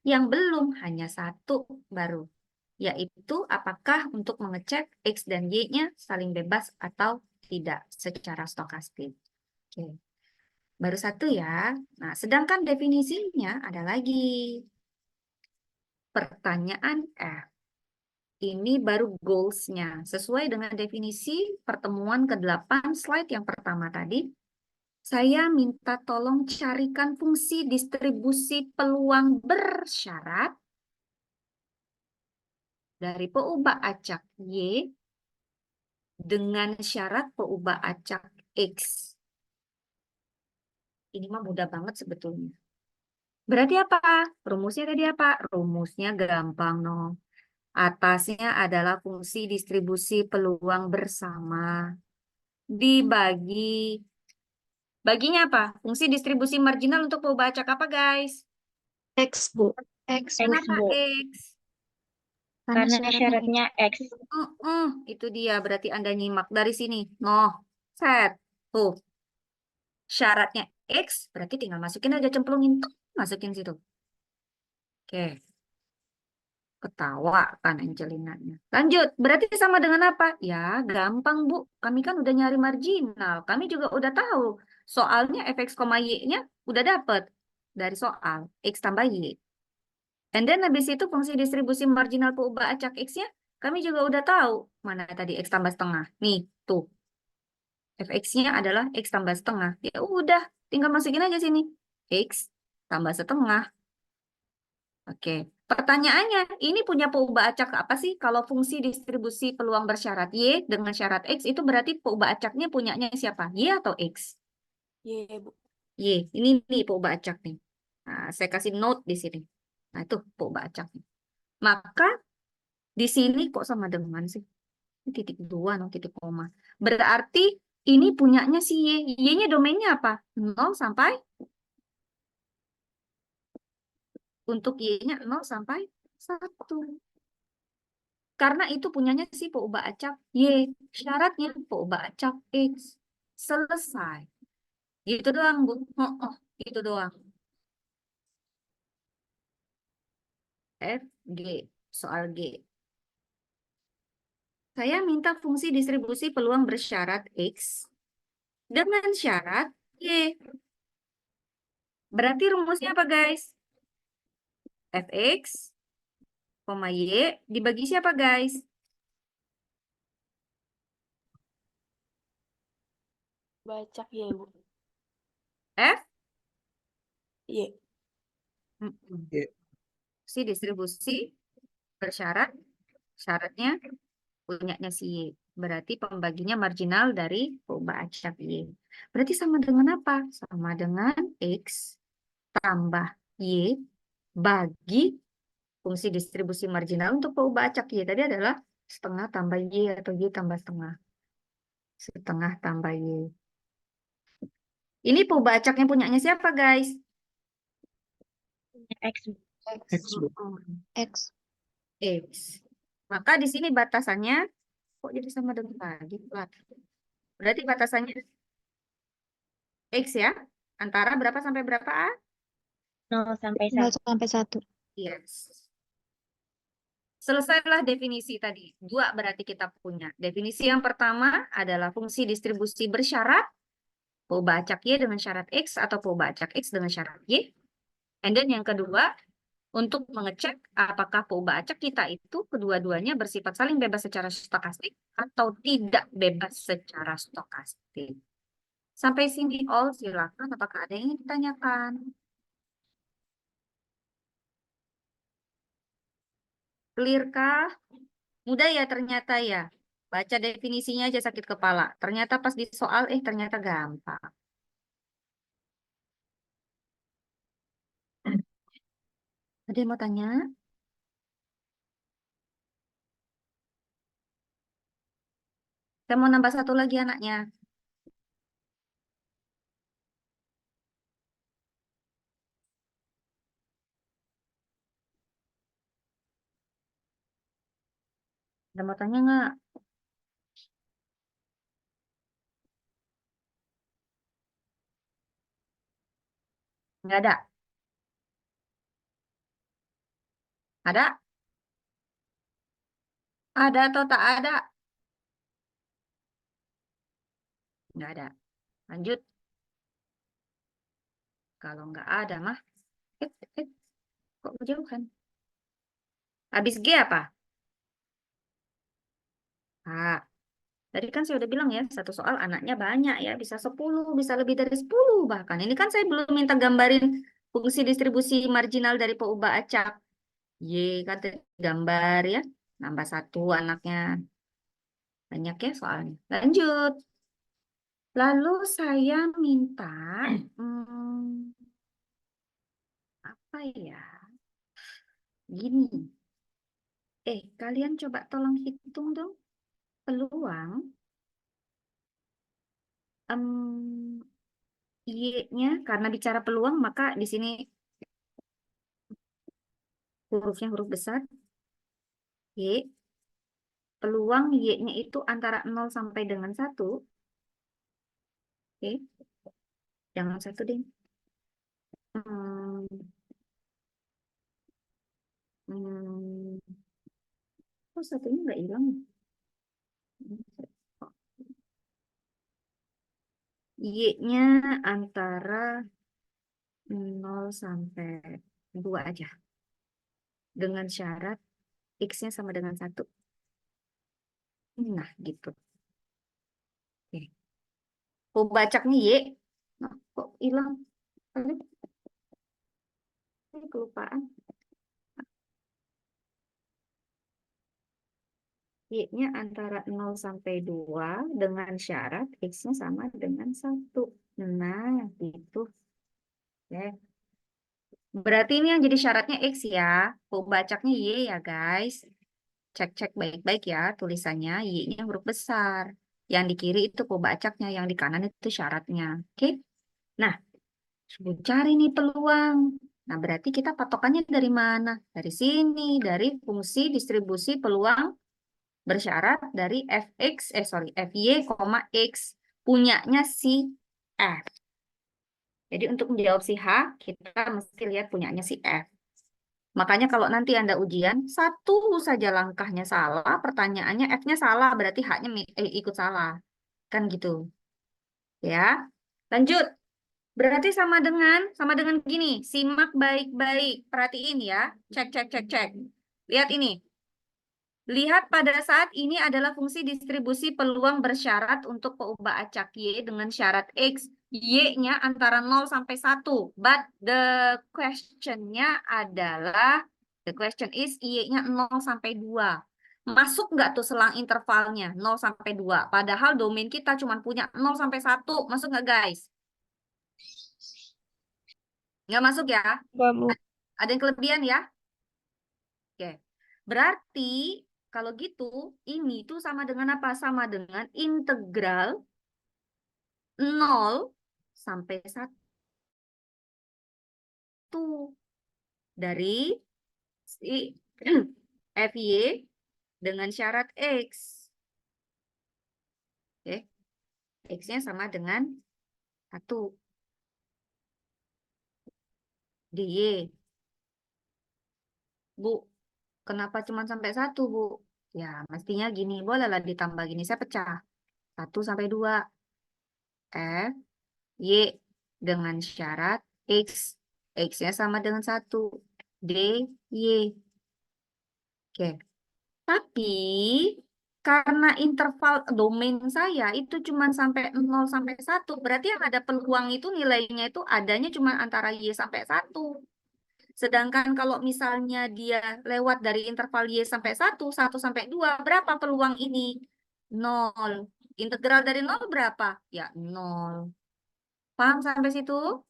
Yang belum hanya satu baru, yaitu apakah untuk mengecek X dan Y-nya saling bebas atau tidak secara stokastik. Oke. Baru satu ya. Nah, sedangkan definisinya ada lagi. Pertanyaan F. Ini baru goals-nya. Sesuai dengan definisi pertemuan ke-8 slide yang pertama tadi, saya minta tolong carikan fungsi distribusi peluang bersyarat dari peubah acak Y dengan syarat peubah acak X. Ini mah mudah banget sebetulnya. Berarti apa? Rumusnya tadi apa? Rumusnya gampang, no. Atasnya adalah fungsi distribusi peluang bersama. Dibagi. Baginya apa? Fungsi distribusi marginal untuk perubahan acak apa, guys? X, Bu. X, Bu. Kenapa Bu. X? Karena Karena syaratnya X. syaratnya X. Itu dia. Berarti Anda nyimak dari sini. Noh. Set. Tuh. Syaratnya X. Berarti tinggal masukin aja, cemplungin. Tuh, masukin situ. Oke. Ketawa kan Angelinanya. Lanjut. Berarti sama dengan apa? Ya, gampang, Bu. Kami kan udah nyari marginal. Kami juga udah tahu. Soalnya fx, y-nya udah dapet dari soal. X tambah y. And then habis itu fungsi distribusi marginal perubahan acak X-nya, kami juga udah tahu. Mana tadi X tambah setengah. Nih, tuh. Fx-nya adalah X tambah setengah. Ya udah, tinggal masukin aja sini. X tambah setengah. Oke. Pertanyaannya, ini punya perubahan acak apa sih? Kalau fungsi distribusi peluang bersyarat Y dengan syarat X, itu berarti perubahan acaknya punyanya siapa? Y atau X? Y, Bu. Y. Ini nih perubahan acak nih. Nah, saya kasih note di sini. Nah, itu perubahan acak. Maka di sini kok sama dengan sih? Ini titik dua, no, titik koma. Berarti ini punyanya si Y. Y-nya domainnya apa? 0 sampai? Untuk Y-nya 0 sampai 1. Karena itu punyanya si perubahan acak Y. Syaratnya perubahan acak X. Selesai. Gitu doang, Bu. Oh, itu doang. F, G. Soal G. Saya minta fungsi distribusi peluang bersyarat X dengan syarat Y. Berarti rumusnya apa, guys? Fx, Y dibagi siapa, guys? Bacak Y, Bu. F? Y. Y. Si distribusi bersyarat, syaratnya punyanya si Y. Berarti pembaginya marginal dari perubahan acak Y. Berarti sama dengan apa? Sama dengan X tambah Y bagi fungsi distribusi marginal untuk perubahan acak Y. Tadi adalah setengah tambah Y atau Y tambah setengah. Setengah tambah Y. Ini perubahan acaknya punyanya siapa, guys? X, Bu. X, Bu. X. X. Maka di sini batasannya kok jadi sama dengan lagi? Berarti batasannya X ya. Antara berapa sampai berapa, A? 0 sampai 0 1. sampai 1. Yes. Selesailah definisi tadi. 2 berarti kita punya. Definisi yang pertama adalah fungsi distribusi bersyarat. Perubahan acak Y dengan syarat X atau perubahan acak X dengan syarat Y. And then yang kedua, untuk mengecek apakah perubahan acak kita itu kedua-duanya bersifat saling bebas secara stokastik atau tidak bebas secara stokastik. Sampai sini all, silakan. Apakah ada yang ingin ditanyakan? Clear kah? Mudah ya ternyata ya. Baca definisinya aja sakit kepala. Ternyata pas di soal, ternyata gampang. Ada yang mau tanya? Saya mau nambah satu lagi anaknya. Ada mau tanya nggak? Nggak ada. Ada? Ada atau tak ada? Nggak ada. Lanjut. Kalau nggak ada mah, kok kejauhan? Habis G apa? Ah, tadi kan saya udah bilang ya, satu soal anaknya banyak ya, bisa 10, bisa lebih dari 10 bahkan. Ini kan saya belum minta gambarin fungsi distribusi marginal dari perubahan acak. Y kan gambar ya, nambah 1 anaknya. Banyak ya soalnya. Lanjut. Lalu saya minta apa ya? Gini. Kalian coba tolong hitung dong peluang Y-nya, karena bicara peluang maka di sini hurufnya huruf besar Y. Peluang Y-nya itu antara 0 sampai dengan 1. Oke. Jangan 1 deh. Hmm, hmm, kok satunya nggak hilang? Y-nya antara 0 sampai 2 aja. Dengan syarat X-nya sama dengan 1. Nah, gitu. Oke. Bacaknya Y. Nah, kok hilang? Ini kelupaan. Y-nya antara 0 sampai 2 dengan syarat X-nya sama dengan 1. Nah, gitu. Oke. Berarti ini yang jadi syaratnya X ya. Bacaknya Y ya, guys. Cek-cek baik-baik ya tulisannya. Y-nya huruf besar. Yang di kiri itu pembacaknya, yang di kanan itu syaratnya. Oke. Nah, cari nih peluang. Nah, berarti kita patokannya dari mana? Dari sini, dari fungsi distribusi peluang bersyarat dari Fy, X punyanya si F. Jadi untuk menjawab si H, kita mesti lihat punyanya si F. Makanya kalau nanti Anda ujian, satu saja langkahnya salah, pertanyaannya F-nya salah, berarti H-nya ikut salah. Kan gitu. Ya. Lanjut. Berarti sama dengan gini. Simak baik-baik. Perhatiin ya. Cek, cek, cek, cek. Lihat ini. Lihat pada saat ini adalah fungsi distribusi peluang bersyarat untuk peubah acak Y dengan syarat X. Y-nya antara 0 sampai 1. But the question-nya adalah, the question is Y-nya 0 sampai 2. Masuk nggak tuh selang intervalnya 0 sampai 2? Padahal domain kita cuma punya 0 sampai 1. Masuk nggak, guys? Nggak masuk ya? Enggak, Bu. Ada yang kelebihan ya? Oke. Berarti kalau gitu ini tuh sama dengan apa? Sama dengan integral 0 sampai 1 dari si Fy dengan syarat X. Oke. X-nya sama dengan 1 dy. Bu, kenapa cuma sampai 1, Bu? Ya, mestinya gini. Bolehlah ditambah gini. Saya pecah. 1 sampai 2. F, Y dengan syarat X. X-nya sama dengan 1. D, Y. Oke. Tapi, karena interval domain saya itu cuma sampai 0 sampai 1. Berarti yang ada peluang itu nilainya itu adanya cuma antara Y sampai 1. Sedangkan kalau misalnya dia lewat dari interval Y sampai 1, 1 sampai 2, berapa peluang ini? 0. Integral dari 0 berapa? Ya, 0. Paham sampai situ?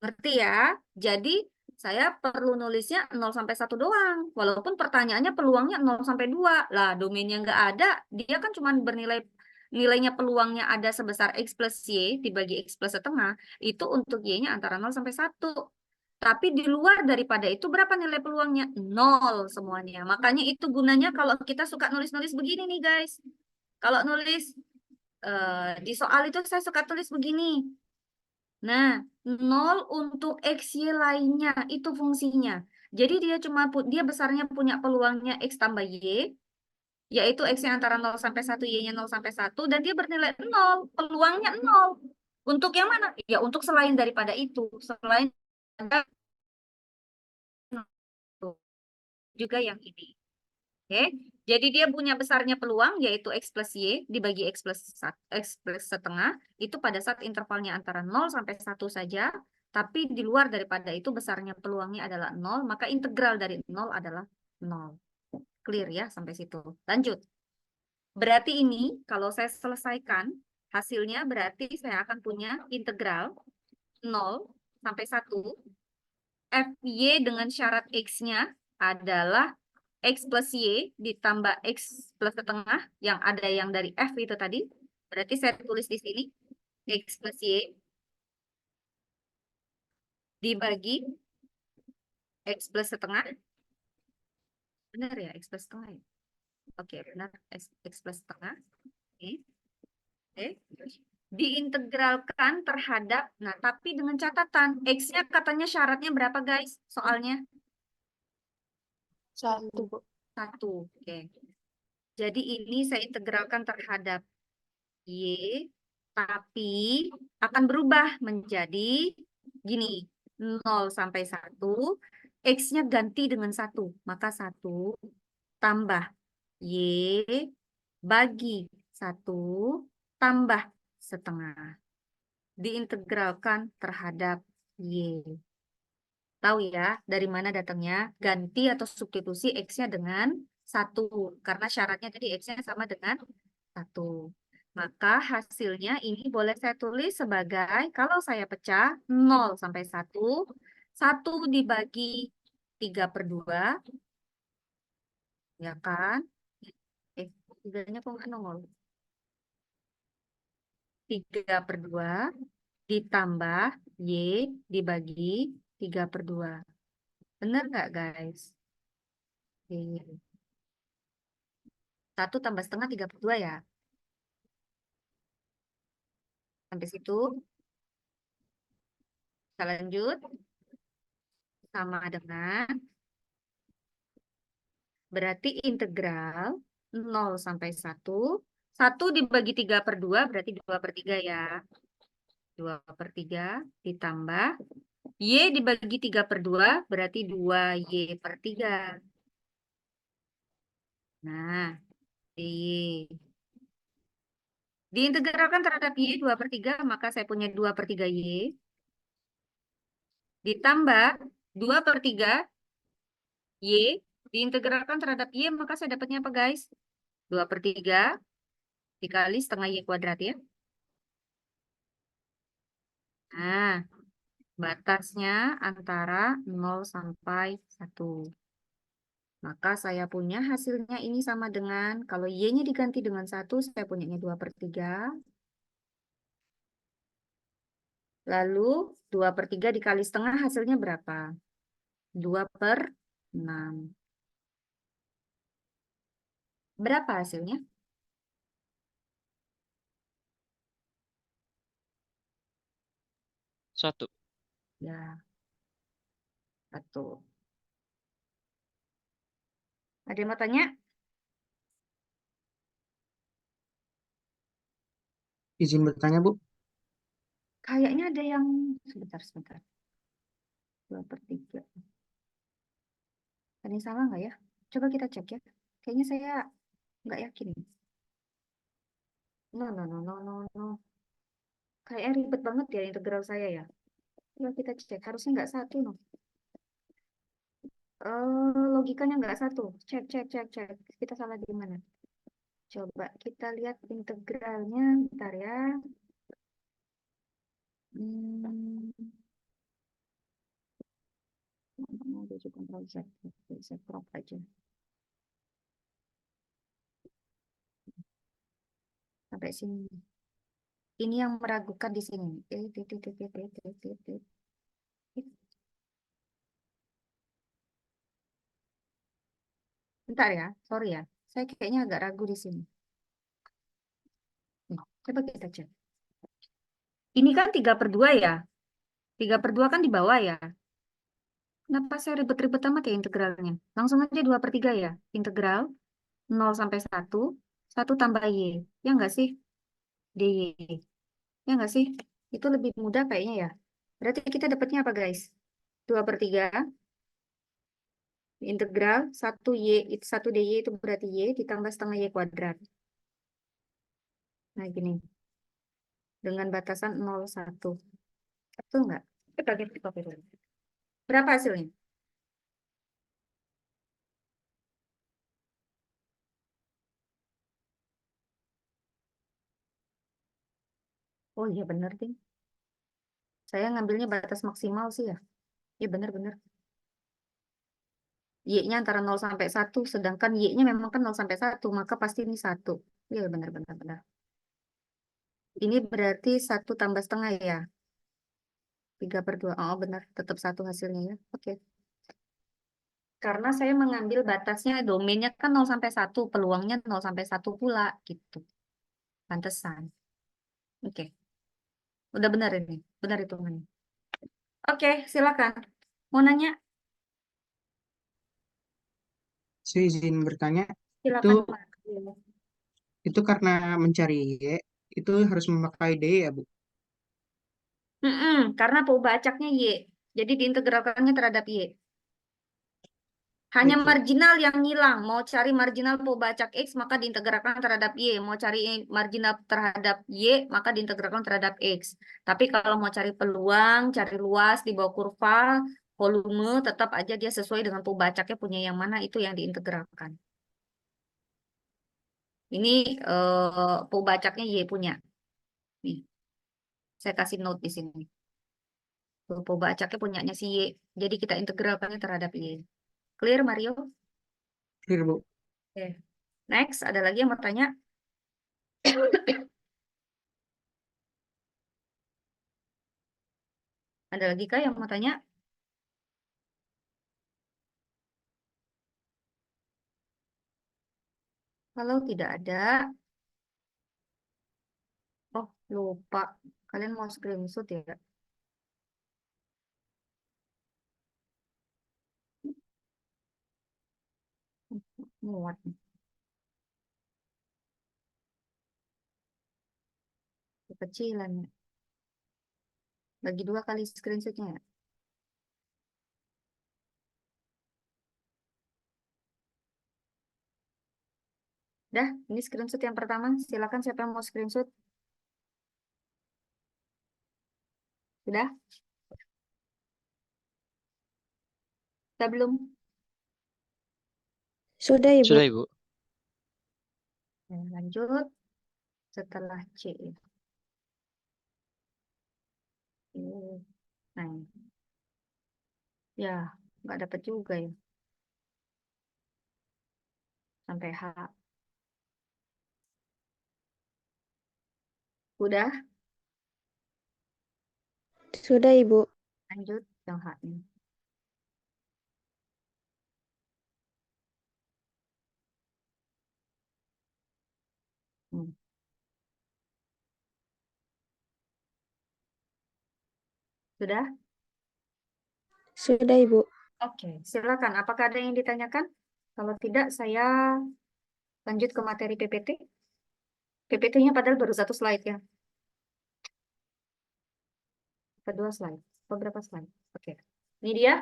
Ngerti ya? Jadi, saya perlu nulisnya 0 sampai 1 doang. Walaupun pertanyaannya peluangnya 0 sampai 2. Lah, domainnya nggak ada. Dia kan cuma nilainya peluangnya ada sebesar X plus Y dibagi X plus setengah. Itu untuk Y-nya antara 0 sampai 1. Tapi di luar daripada itu berapa nilai peluangnya? 0 semuanya. Makanya itu gunanya kalau kita suka nulis-nulis begini nih guys. Kalau nulis di soal itu saya suka tulis begini. Nah, 0 untuk XY lainnya itu fungsinya. Jadi dia besarnya punya peluangnya X tambah Y, yaitu X-nya antara 0 sampai 1, Y-nya 0 sampai 1, dan dia bernilai 0, peluangnya 0. Untuk yang mana? Ya, untuk selain daripada itu. Selain juga yang ini. Oke, jadi dia punya besarnya peluang yaitu X plus Y dibagi X plus setengah itu pada saat intervalnya antara 0 sampai 1 saja, tapi di luar daripada itu besarnya peluangnya adalah 0, maka integral dari 0 adalah 0. Clear ya sampai situ. Lanjut. Berarti ini kalau saya selesaikan hasilnya berarti saya akan punya integral 0 sampai 1 FY dengan syarat X-nya adalah X plus Y ditambah X plus setengah, yang ada yang dari F itu tadi. Berarti saya tulis di sini, X plus Y dibagi X plus setengah. Benar ya, X plus setengah ya? Oke, benar. X plus setengah. Oke. Oke. Diintegralkan terhadap, nah tapi dengan catatan, X-nya katanya syaratnya berapa guys? Soalnya? 1, Bu. 1. Oke. Jadi ini saya integralkan terhadap Y, tapi akan berubah menjadi gini, 0 sampai 1, X-nya ganti dengan 1, maka 1 tambah Y bagi 1 tambah setengah. Diintegralkan terhadap Y. Tahu ya, dari mana datangnya? Ganti atau substitusi X-nya dengan 1. Karena syaratnya tadi X-nya sama dengan 1. Maka hasilnya ini boleh saya tulis sebagai, kalau saya pecah 0 sampai 1, 1 dibagi 3/2, ya kan? 3-nya kok nggak nongol? 3/2 ditambah Y dibagi 3/2. Benar nggak guys? Oke. 1 tambah setengah 3/2 ya. Sampai situ. Kita lanjut. Sama dengan, berarti integral 0 sampai 1. 1 dibagi 3/2 berarti 2/3 ya. 2/3 ditambah Y dibagi 3/2 berarti 2Y/3. Nah, Y. Diintegralkan terhadap Y 2/3, maka saya punya 2/3 Y. Ditambah 2/3 Y. Diintegralkan terhadap Y, maka saya dapatnya apa guys? 2/3 dikali setengah Y kuadrat ya. Nah, batasnya antara 0 sampai 1. Maka saya punya hasilnya ini sama dengan, kalau Y-nya diganti dengan 1, saya punyanya 2/3. Lalu 2/3 dikali setengah hasilnya berapa? 2/6. Berapa hasilnya? 1. Ya, 1. Ada yang mau tanya? Izin bertanya, Bu. Kayaknya ada yang, sebentar. 2/3. Ada yang salah nggak ya? Coba kita cek ya. Kayaknya saya nggak yakin. No. Kayaknya ribet banget ya integral saya ya. Coba kita cek. Harusnya nggak 1, no. Logikanya nggak 1. Cek. Kita salah di mana? Coba kita lihat integralnya. Bentar ya. Ctrl Z. Saya crop aja. Sampai sini. Ini yang meragukan di sini. Bentar ya, sorry ya. Saya kayaknya agak ragu di sini. Coba kita cek. Ini kan 3/2 ya. 3/2 kan di bawah ya. Kenapa saya ribet-ribet amat ya integralnya? Langsung aja 2/3 ya. Integral 0 sampai 1. 1 tambah Y. Ya enggak sih? DY. Ya enggak sih? Itu lebih mudah kayaknya ya. Berarti kita dapatnya apa guys? 2/3. Integral 1Y, 1 DY itu berarti Y ditambah setengah Y kuadrat. Nah gini. Dengan batasan 0, 1. Betul enggak? Kita copy dulu. Berapa hasilnya? Oh iya bener, Ting. Saya ngambilnya batas maksimal sih ya. Iya benar-benar. Y-nya antara 0 sampai 1, sedangkan Y-nya memang kan 0 sampai 1, maka pasti ini 1. Iya benar-benar. Benar. Ini berarti 1 tambah setengah ya. 3/2. Oh benar, tetap 1 hasilnya ya. Oke. Karena saya mengambil batasnya, domainnya kan 0 sampai 1, peluangnya 0 sampai 1 pula gitu. Pantesan. Oke. Udah benar ini. Benar hitungannya. Oke, silakan. Mau nanya? Saya izin bertanya, itu Silakan, Pak. itu karena mencari Y, itu harus memakai D ya, Bu? Karena pembacaknya Y. Jadi diintegralkannya terhadap Y. Hanya Baik, Bu. marginal yang hilang. Mau cari marginal pembacak X, maka diintegralkan terhadap Y. Mau cari marginal terhadap Y, maka diintegralkan terhadap X. Tapi kalau mau cari peluang, cari luas di bawah kurva, volume, tetap aja dia sesuai dengan pembacaknya punya yang mana, itu yang diintegralkan. Ini pembacaknya Y punya. Nih, saya kasih note di sini. Pembacaknya punyanya si Y. Jadi kita integralkannya terhadap Y. Clear, Mario? Clear, Bu. Oke. Next, ada lagi yang mau tanya? Ada lagi kah yang mau tanya? Kalau tidak ada, oh lupa. Kalian mau screenshot ya? Muat nih. Kekecilan ya. Bagi 2 kali screenshotnya ya. Dah, ini screenshot yang pertama. Silakan siapa yang mau screenshot. Sudah? Sudah belum? Sudah, Ibu. Sudah, Ibu. Lanjut. Setelah C. Nah, ya, nggak dapat juga ya. Sampai H. Udah? Sudah, Ibu. Lanjut yang H-nya. Hmm. Sudah? Sudah, Ibu. Oke, silakan. Apakah ada yang ditanyakan? Kalau tidak, saya lanjut ke materi PPT. PPT-nya padahal baru 1 slide ya. Kedua slide. Beberapa slide. Oke. Ini dia.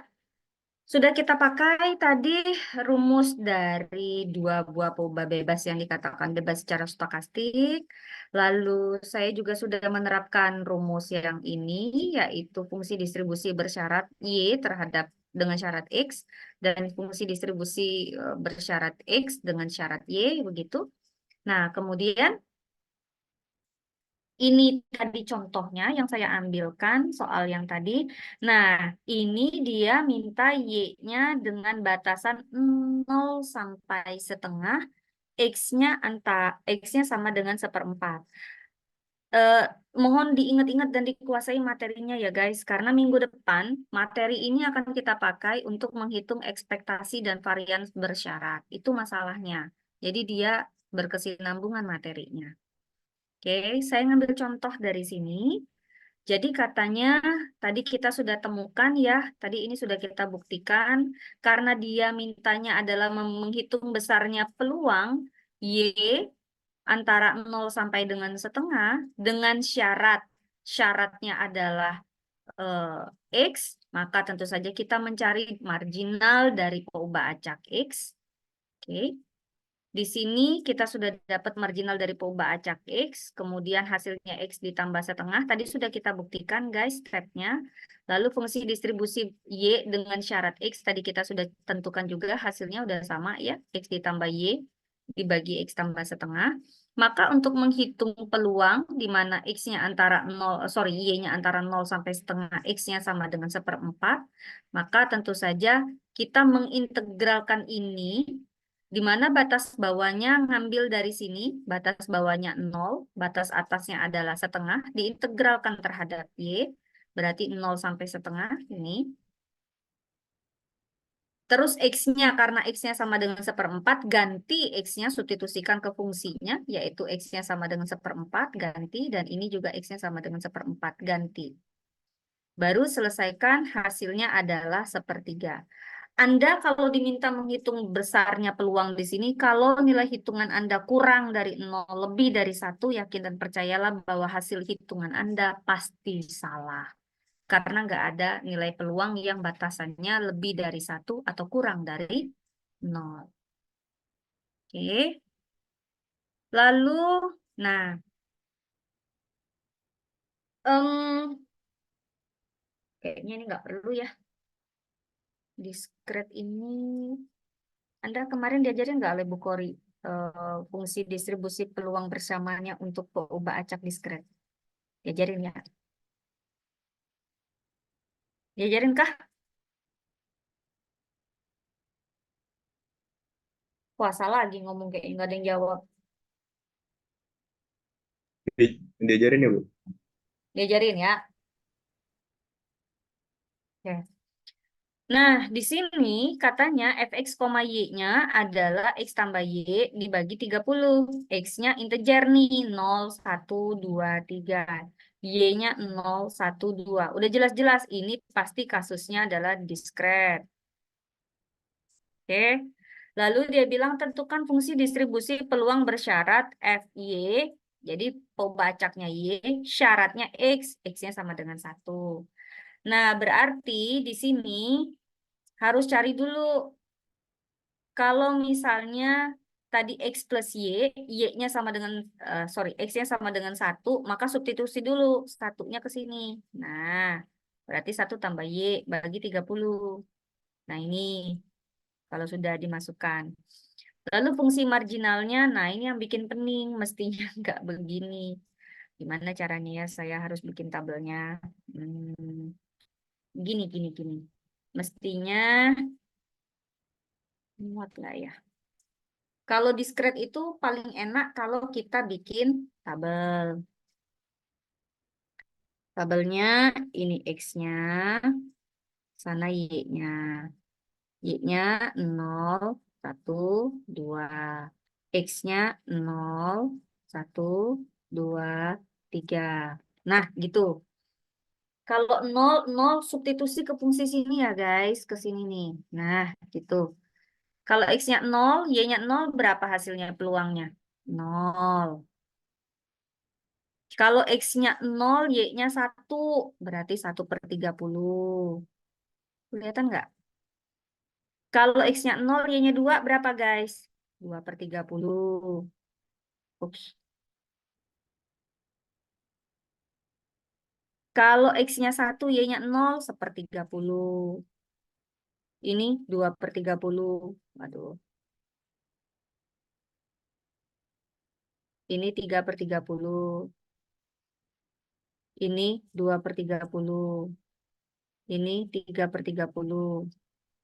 Sudah kita pakai tadi rumus dari 2 buah poba bebas yang dikatakan bebas secara stokastik. Lalu saya juga sudah menerapkan rumus yang ini, yaitu fungsi distribusi bersyarat Y terhadap dengan syarat X, dan fungsi distribusi bersyarat X dengan syarat Y, begitu. Nah, kemudian ini tadi contohnya yang saya ambilkan soal yang tadi. Nah, ini dia minta Y-nya dengan batasan 0 sampai setengah, X-nya X-nya sama dengan 1/4. Mohon diingat-ingat dan dikuasai materinya ya guys, karena minggu depan materi ini akan kita pakai untuk menghitung ekspektasi dan varian bersyarat. Itu masalahnya. Jadi dia berkesinambungan materinya. Oke, saya ngambil contoh dari sini. Jadi katanya tadi kita sudah temukan ya, tadi ini sudah kita buktikan, karena dia mintanya adalah menghitung besarnya peluang Y antara 0 sampai dengan setengah, dengan syaratnya adalah X, maka tentu saja kita mencari marginal dari coba acak X. Oke. Di sini kita sudah dapat marginal dari poba acak X, kemudian hasilnya X ditambah setengah. Tadi sudah kita buktikan guys stepnya. Lalu fungsi distribusi Y dengan syarat X, tadi kita sudah tentukan juga hasilnya udah sama ya. X ditambah Y dibagi X tambah setengah. Maka untuk menghitung peluang di mana X-nya antara 0, Y-nya antara 0 sampai setengah, X-nya sama dengan 1/4, maka tentu saja kita mengintegralkan ini, di mana batas bawahnya ngambil dari sini, batas bawahnya 0, batas atasnya adalah setengah, diintegralkan terhadap Y, berarti 0 sampai setengah, ini. Terus X-nya, karena X-nya sama dengan 1/4, ganti X-nya, substitusikan ke fungsinya, yaitu X-nya sama dengan 1/4, ganti, dan ini juga X-nya sama dengan 1/4, ganti. Baru selesaikan, hasilnya adalah 1/3. Anda kalau diminta menghitung besarnya peluang di sini, kalau nilai hitungan Anda kurang dari 0, lebih dari 1, yakin dan percayalah bahwa hasil hitungan Anda pasti salah. Karena nggak ada nilai peluang yang batasannya lebih dari 1 atau kurang dari 0. Oke. Lalu, nah, kayaknya ini nggak perlu ya. Diskret ini, Anda kemarin diajarin nggak oleh Bu Kori fungsi distribusi peluang bersamanya untuk peubah acak diskret? Diajarin ya? Diajarin kah? Puasa lagi ngomong kayak nggak ada yang jawab. Diajarin ya, Bu? Diajarin ya? Oke. Nah, di sini katanya fx, y-nya adalah x tambah y dibagi 30. X-nya integer nih, 0, 1, 2, 3. Y-nya 0, 1, 2. Udah jelas-jelas, ini pasti kasusnya adalah diskret. Oke. Lalu dia bilang tentukan fungsi distribusi peluang bersyarat FY. Jadi pembacaknya Y, syaratnya X, X-nya sama dengan 1. Nah, berarti di sini harus cari dulu. Kalau misalnya tadi X plus Y, Y-nya sama dengan, X-nya sama dengan 1, maka substitusi dulu satunya ke sini. Nah, berarti 1 tambah Y bagi 30. Nah, ini kalau sudah dimasukkan. Lalu fungsi marginalnya, nah ini yang bikin pening, mestinya nggak begini. Gimana caranya ya, saya harus bikin tabelnya. Gini, gini, gini. Mestinya, muat nggak ya? Kalau diskret itu paling enak kalau kita bikin tabel. Tabelnya ini X-nya, sana Y-nya. Y-nya 0, 1, 2. X-nya 0, 1, 2, 3. Nah, gitu. Kalau 0, 0 substitusi ke fungsi sini ya guys, ke sini nih. Nah, gitu. Kalau X-nya 0, Y-nya 0, berapa hasilnya peluangnya? 0. Kalau X-nya 0, Y-nya 1, berarti 1/30. Kelihatan nggak? Kalau X-nya 0, Y-nya 2, berapa guys? 2/30. Ups. Kalau X-nya 1, Y-nya 0, 1/30. Ini 2/30. Waduh. Ini 3/30. Ini 2/30. Ini 3/30.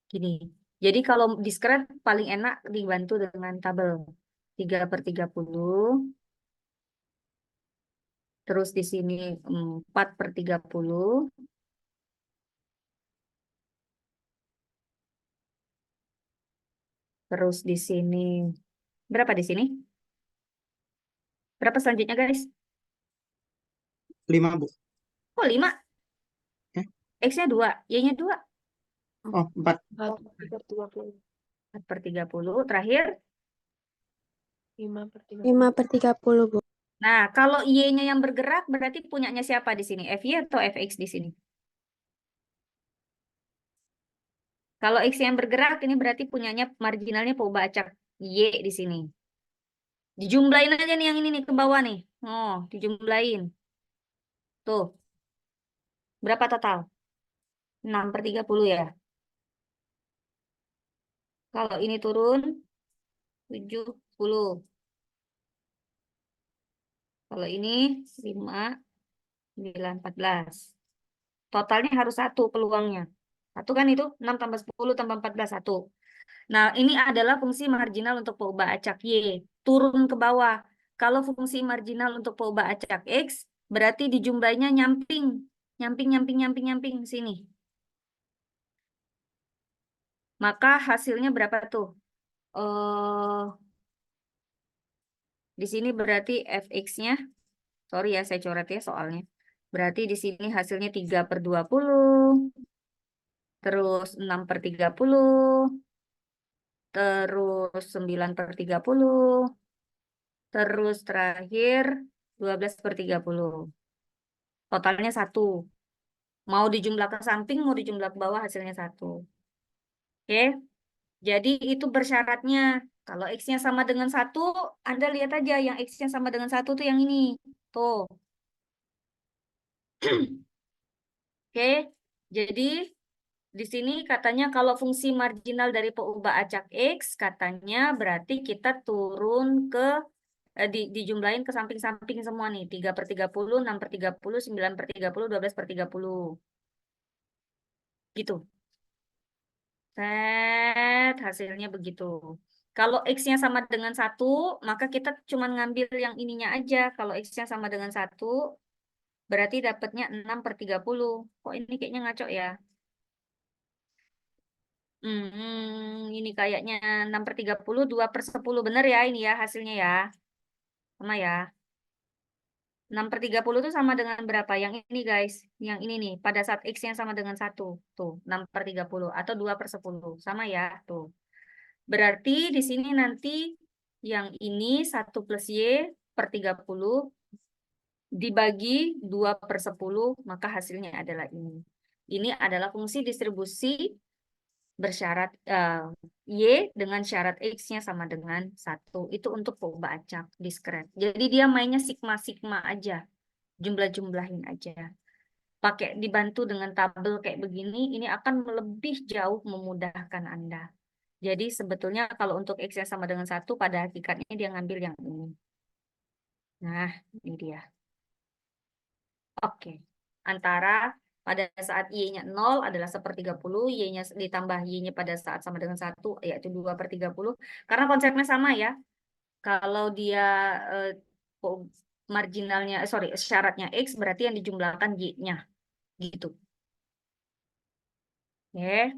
Gini. Jadi kalau diskret paling enak dibantu dengan tabel. 3/30. Terus di sini 4/30. Terus di sini, berapa di sini? Berapa selanjutnya guys? 5, Bu. Oh 5. Eh? X-nya 2, Y-nya 2. Oh, 4. 4/30. 4/30. Terakhir. 5/30. 5/30, Bu. Nah, kalau Y-nya yang bergerak berarti punyanya siapa di sini? FY atau FX di sini? Kalau X yang bergerak ini berarti punyanya marginalnya peubah acak Y di sini. Dijumlahin aja nih yang ini nih ke bawah nih. Oh, dijumlahin. Tuh. Berapa total? 6/30 ya. Kalau ini turun 70. Kalau ini 5, 9, 14. Totalnya harus 1 peluangnya. 1 kan itu 6 tambah 10 tambah 14, 1. Nah, ini adalah fungsi marginal untuk peubah acak Y. Turun ke bawah. Kalau fungsi marginal untuk peubah acak X, berarti dijumlahnya nyamping. Nyamping, nyamping, nyamping, nyamping. Sini. Maka hasilnya berapa tuh? Di sini berarti fx-nya. Sorry ya, saya coret ya soalnya. Berarti di sini hasilnya 3/20. Terus 6/30. Terus 9/30. Terus terakhir 12/30. Totalnya 1. Mau dijumlah ke samping, mau dijumlah ke bawah, hasilnya 1. Oke, jadi itu bersyaratnya. Kalau X-nya sama dengan 1, Anda lihat aja yang X-nya sama dengan 1 tuh yang ini. Tuh. Oke, jadi di sini katanya kalau fungsi marginal dari peubah acak X, katanya berarti kita turun ke dijumlahin ke samping-samping semua nih. 3/30, 6/30, 9/30, 12/30. Gitu. Set, hasilnya begitu. Kalau X-nya sama dengan 1, maka kita cuma ngambil yang ininya aja. Kalau X-nya sama dengan 1, berarti dapatnya 6/30. Kok ini kayaknya ngaco ya? Ini kayaknya 6/30, 2/10. Bener ya ini ya hasilnya ya. Sama ya. 6/30 itu sama dengan berapa? Yang ini guys. Yang ini nih. Pada saat X-nya sama dengan 1. Tuh, 6/30. Atau 2/10. Sama ya. Tuh. Berarti di sini nanti yang ini 1 plus Y per 30 dibagi 2/10, maka hasilnya adalah ini. Ini adalah fungsi distribusi bersyarat Y dengan syarat X-nya sama dengan 1. Itu untuk peubah acak diskret. Jadi dia mainnya sigma-sigma aja. Jumlah-jumlahin aja. Pakai dibantu dengan tabel kayak begini, ini akan lebih jauh memudahkan Anda. Jadi sebetulnya kalau untuk X yang sama dengan 1, pada hakikatnya dia ngambil yang ini. Nah, ini dia. Oke. Antara pada saat Y-nya 0 adalah 1/30, Y-nya ditambah Y-nya pada saat sama dengan 1, yaitu 2/30. Karena konsepnya sama ya. Kalau dia marginalnya, syaratnya X, berarti yang dijumlahkan Y-nya. Gitu. Oke.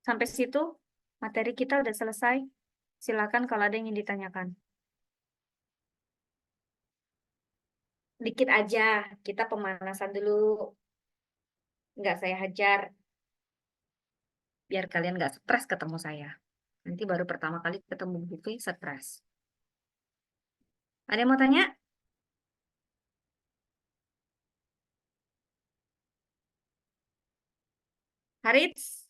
Sampai situ materi kita udah selesai. Silakan kalau ada yang ingin ditanyakan. Dikit aja, kita pemanasan dulu. Nggak saya hajar. Biar kalian nggak stres ketemu saya. Nanti baru pertama kali ketemu buku stres. Ada yang mau tanya? Harits,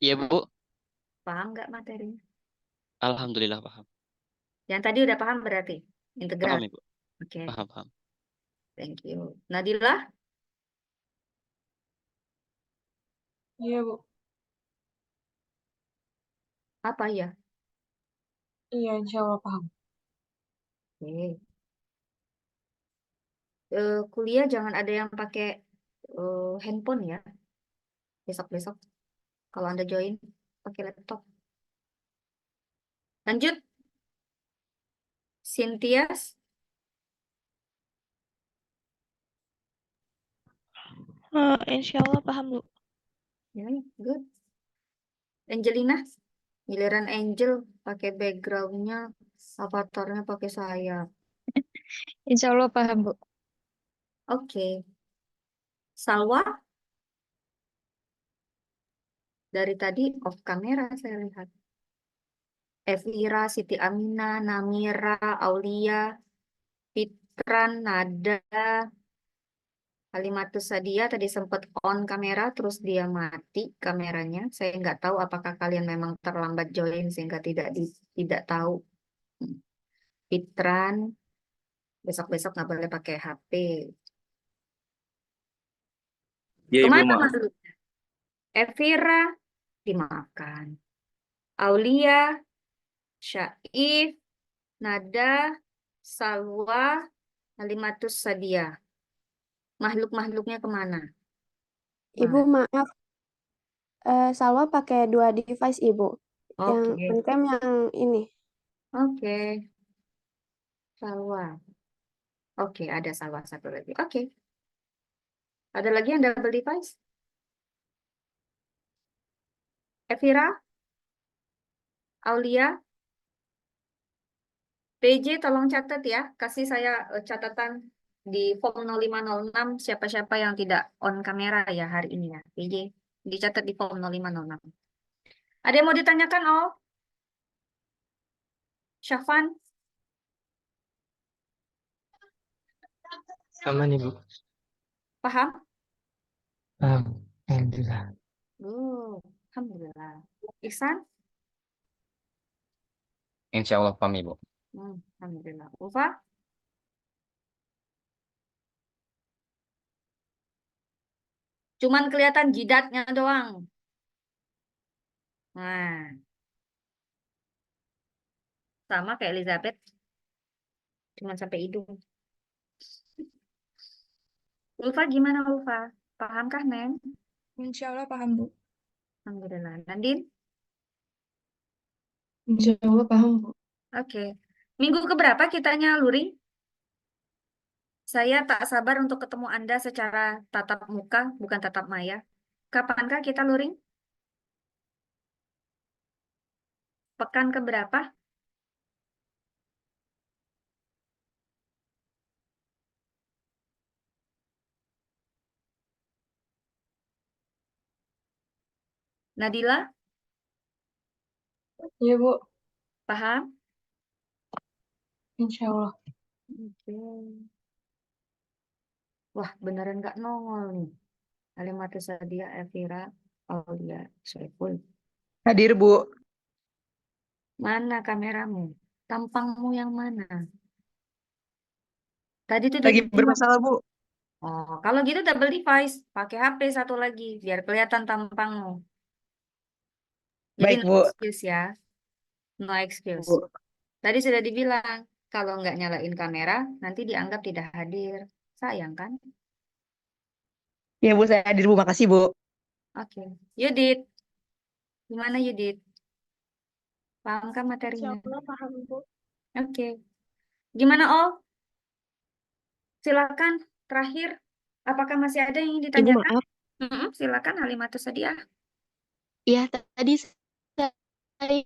Iya, Bu. paham nggak materinya? Alhamdulillah paham. Yang tadi udah paham berarti? Integral. Paham, Ibu. Oke, Paham. thank you. Nadila? Iya, Bu. Apa ya? Iya, insya Allah paham. Oke. Kuliah jangan ada yang pakai handphone ya. Besok-besok. Kalau Anda join, pakai laptop. Lanjut. Cynthia? Insya Allah paham, Bu. Ya, good. Angelina? Giliran Angel pakai backgroundnya, avatarnya pakai saya. Insya Allah paham, Bu. Oke. Salwa? Dari tadi off kamera saya lihat. Evira, Siti Amina, Namira, Aulia, Fitran, Nada, Halimatus Sadia tadi sempat on kamera, terus dia mati kameranya. Saya nggak tahu apakah kalian memang terlambat join sehingga tidak tahu. Fitran, besok-besok nggak boleh pakai HP. Ya, Ibu, Kemana maaf. Mas Lutfi? Evira dimakan. Aulia, Syaif, Nada, Salwa, Halimatus Sadia. Makhluk-makhluknya kemana? Ibu Nah, maaf, Salwa pakai 2 device Ibu. Yang oke. on-cam yang ini. Oke. Salwa. Oke, ada Salwa satu lagi. Oke. Ada lagi yang double device? Evira? Aulia? PJ tolong catat ya. Kasih saya catatan di form 0506 siapa-siapa yang tidak on kamera ya hari ini ya. PJ dicatat di form 0506. Ada yang mau ditanyakan, Oh? Syafan? Aman Ibu. Paham? Paham. Alhamdulillah. Alhamdulillah. Ihsan? Insya Allah paham Ibu. Alhamdulillah. Ufa? Cuman kelihatan jidatnya doang. Nah, sama kayak Elizabeth. Cuman sampai hidung. Ulfa gimana Ulfa? Pahamkah, Neng? Insya Allah paham, Bu. Alhamdulillah. Nandin? Insya Allah paham, Bu. Oke. Minggu keberapa kitanya luring? Saya tak sabar untuk ketemu Anda secara tatap muka, bukan tatap maya. Kapankah kita luring? Pekan keberapa? Nadila? Iya, Bu. Paham? Insya Allah. Oke. Wah, beneran nggak nongol nih. Halimatus Sadia, Elvira, Aulia, Syaiful. Hadir, Bu. Mana kameramu? Tampangmu yang mana? Tadi tuh Lagi udah bermasalah, Bu. Oh, kalau gitu double device, pakai HP satu lagi biar kelihatan tampangmu. Jadi Baik, no Bu. excuse ya, no excuse. Bu. Tadi sudah dibilang kalau nggak nyalain kamera nanti dianggap tidak hadir. Sayang kan? Ya, Bu, saya hadir, Bu. Makasih, Bu. Oke, Yudit, gimana Yudit? Paham kan materinya? paham, Bu. Oke, gimana Ol? Silakan terakhir. Apakah masih ada yang ingin Ibu ditanyakan? maaf, Silakan Halimatus Sadia. ya tadi saya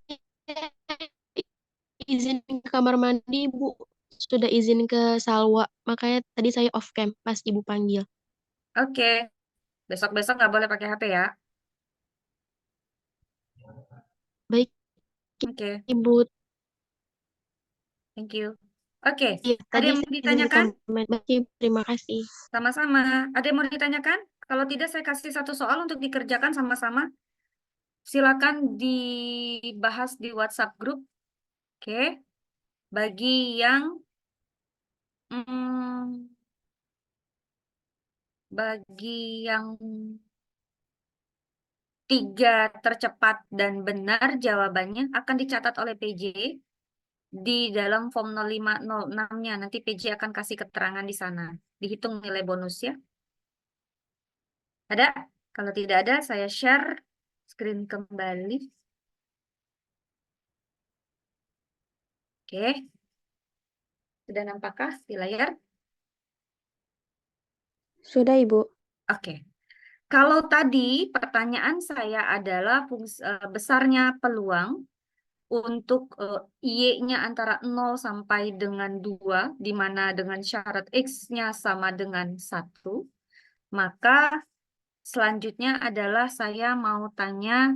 izin ke kamar mandi, Ibu. Sudah izin ke Salwa, makanya tadi saya off cam pas Ibu panggil. Oke, besok-besok nggak boleh pakai HP ya. Baik, Oke, Ibu. thank you. Oke, Ya, ada tadi yang mau izin ke ditanyakan? kamar. Baik, Ibu, terima kasih. Sama-sama. Ada yang mau ditanyakan? Kalau tidak, saya kasih satu soal untuk dikerjakan sama-sama. Silakan dibahas di WhatsApp grup. Oke. Bagi yang mm, tiga tercepat dan benar jawabannya akan dicatat oleh PJ di dalam form 0506-nya. Nanti PJ akan kasih keterangan di sana. Dihitung nilai bonusnya. Ada? Kalau tidak ada, saya share screen kembali. Oke. Sudah nampakkah di layar? Sudah, Ibu. Oke. Kalau tadi pertanyaan saya adalah besarnya peluang untuk Y-nya antara 0 sampai dengan 2, di mana dengan syarat X-nya sama dengan 1, maka selanjutnya adalah saya mau tanya,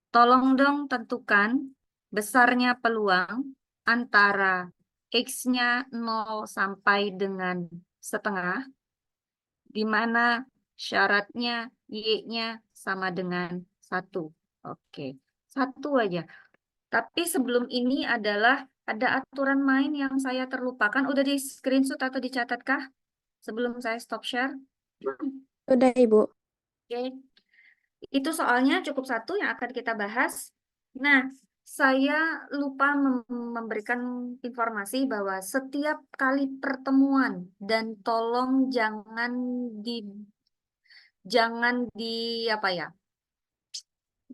tolong dong tentukan besarnya peluang antara X-nya 0 sampai dengan setengah, di mana syaratnya Y-nya sama dengan 1. Oke, 1 aja. Tapi sebelum ini adalah ada aturan main yang saya terlupakan. Udah di screenshot atau dicatatkah sebelum saya stop share? Sudah, Ibu. Oke. Itu soalnya cukup 1 yang akan kita bahas. Nah, saya lupa memberikan informasi bahwa setiap kali pertemuan dan tolong jangan apa ya?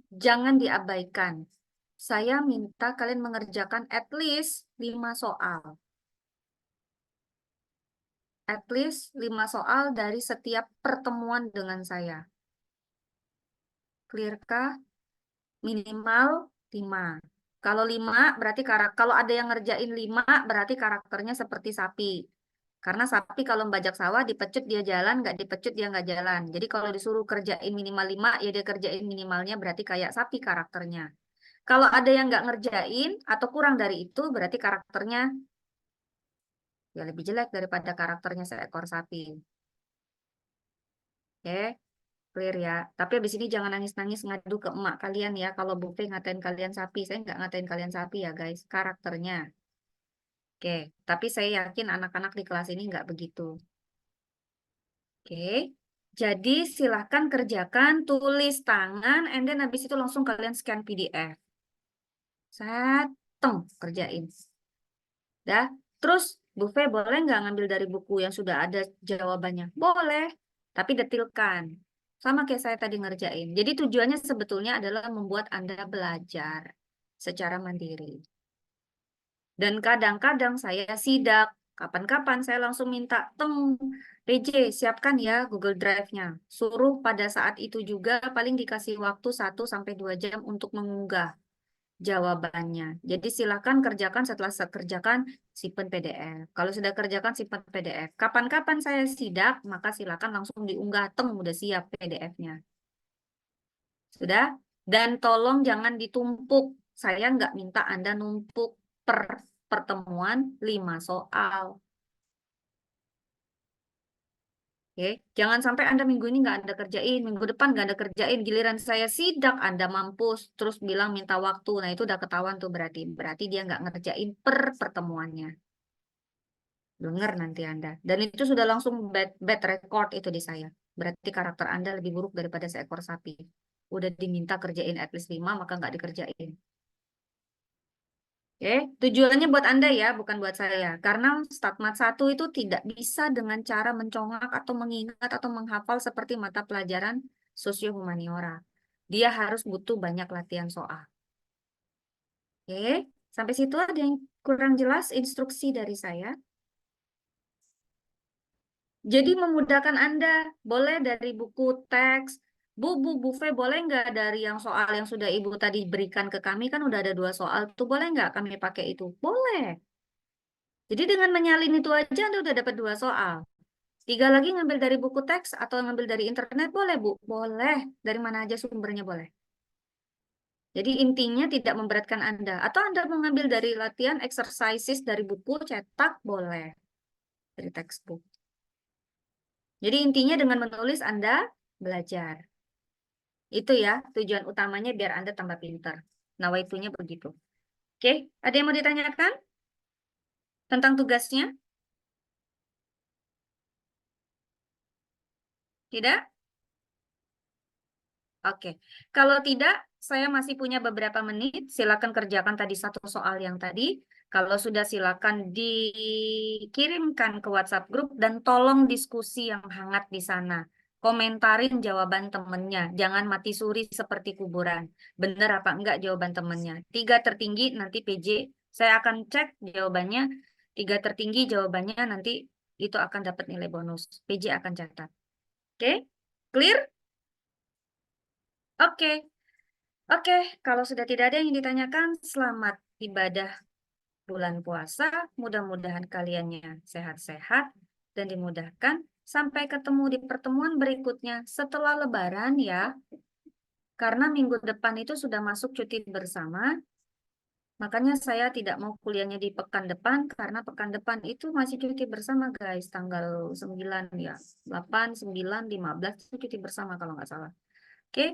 Jangan diabaikan. Saya minta kalian mengerjakan at least 5 soal. At least 5 soal dari setiap pertemuan dengan saya. Clear kah? Minimal 5. Kalau 5 berarti kalau ada yang ngerjain 5 berarti karakternya seperti sapi. Karena sapi kalau membajak sawah dipecut dia jalan, nggak dipecut dia nggak jalan. Jadi kalau disuruh kerjain minimal 5 ya dia kerjain minimalnya berarti kayak sapi karakternya. Kalau ada yang nggak ngerjain atau kurang dari itu berarti karakternya ya lebih jelek daripada karakternya seekor sapi. Oke. Clear ya. Tapi abis ini jangan nangis-nangis ngadu ke emak kalian ya. Kalau Buffet ngatain kalian sapi. Saya nggak ngatain kalian sapi ya guys. Karakternya. Oke. Tapi saya yakin anak-anak di kelas ini nggak begitu. Oke. Jadi silahkan kerjakan. Tulis tangan. And then habis itu langsung kalian scan PDF. Kerjain. Dah. Terus Buffet boleh nggak ngambil dari buku yang sudah ada jawabannya? Boleh. Tapi detilkan. Sama kayak saya tadi ngerjain. Jadi tujuannya sebetulnya adalah membuat Anda belajar secara mandiri. Dan kadang-kadang saya sidak. Kapan-kapan saya langsung minta, PJ siapkan ya Google Drive-nya. Suruh pada saat itu juga paling dikasih waktu 1-2 jam untuk mengunggah jawabannya. Jadi silakan kerjakan setelah kerjakan simpen PDF. Kalau sudah kerjakan simpen PDF. Kapan-kapan saya sidak, maka silakan langsung diunggah. Udah siap PDF-nya. Sudah? Dan tolong jangan ditumpuk. Saya nggak minta Anda numpuk per pertemuan 5 soal. Oke, jangan sampai Anda minggu ini nggak ada kerjain, minggu depan nggak ada kerjain, giliran saya sidak Anda mampus, terus bilang minta waktu. Nah itu udah ketahuan tuh berarti dia nggak ngerjain per pertemuannya. Dengar nanti Anda. Dan itu sudah langsung bad record itu di saya. Berarti karakter Anda lebih buruk daripada seekor sapi. Udah diminta kerjain at least 5, maka nggak dikerjain. Oke, tujuannya buat Anda ya, bukan buat saya. Karena Statmat 1 itu tidak bisa dengan cara mencongak atau mengingat atau menghafal seperti mata pelajaran sosio humaniora. Dia harus butuh banyak latihan soal. Oke, sampai situ ada yang kurang jelas instruksi dari saya. Jadi memudahkan Anda, boleh dari buku teks, Bu Buffet boleh nggak dari yang soal yang sudah Ibu tadi berikan ke kami, kan udah ada 2 soal, tuh boleh nggak kami pakai itu? Boleh. Jadi dengan menyalin itu aja Anda udah dapat 2 soal. 3 lagi ngambil dari buku teks atau ngambil dari internet boleh Bu? Boleh. Dari mana aja sumbernya boleh. Jadi intinya tidak memberatkan Anda. Atau Anda mengambil dari latihan exercises dari buku cetak boleh. Dari textbook. Jadi intinya dengan menulis Anda belajar. Itu ya tujuan utamanya biar Anda tambah pintar. Nawaitunya begitu. Oke, ada yang mau ditanyakan tentang tugasnya? Tidak? Oke. Kalau tidak, saya masih punya beberapa menit. Silakan kerjakan tadi 1 soal yang tadi. Kalau sudah silakan dikirimkan ke WhatsApp grup dan tolong diskusi yang hangat di sana. Komentarin jawaban temennya. Jangan mati suri seperti kuburan. Benar apa enggak jawaban temennya. 3 tertinggi nanti PJ. Saya akan cek jawabannya. 3 tertinggi jawabannya nanti itu akan dapat nilai bonus. PJ akan catat. Oke? Clear? Oke. Oke, kalau sudah tidak ada yang ditanyakan, selamat ibadah bulan puasa. Mudah-mudahan kaliannya sehat-sehat dan dimudahkan. Sampai ketemu di pertemuan berikutnya setelah Lebaran ya. Karena minggu depan itu sudah masuk cuti bersama. Makanya saya tidak mau kuliahnya di pekan depan, karena pekan depan itu masih cuti bersama guys. Tanggal 9 ya. 8, 9, 15 itu cuti bersama kalau nggak salah. Oke.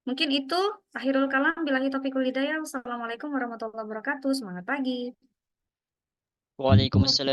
Mungkin itu akhirul kalam, billahi taufiq wal hidayah. Wassalamualaikum warahmatullahi wabarakatuh. Semangat pagi. Waalaikumsalam.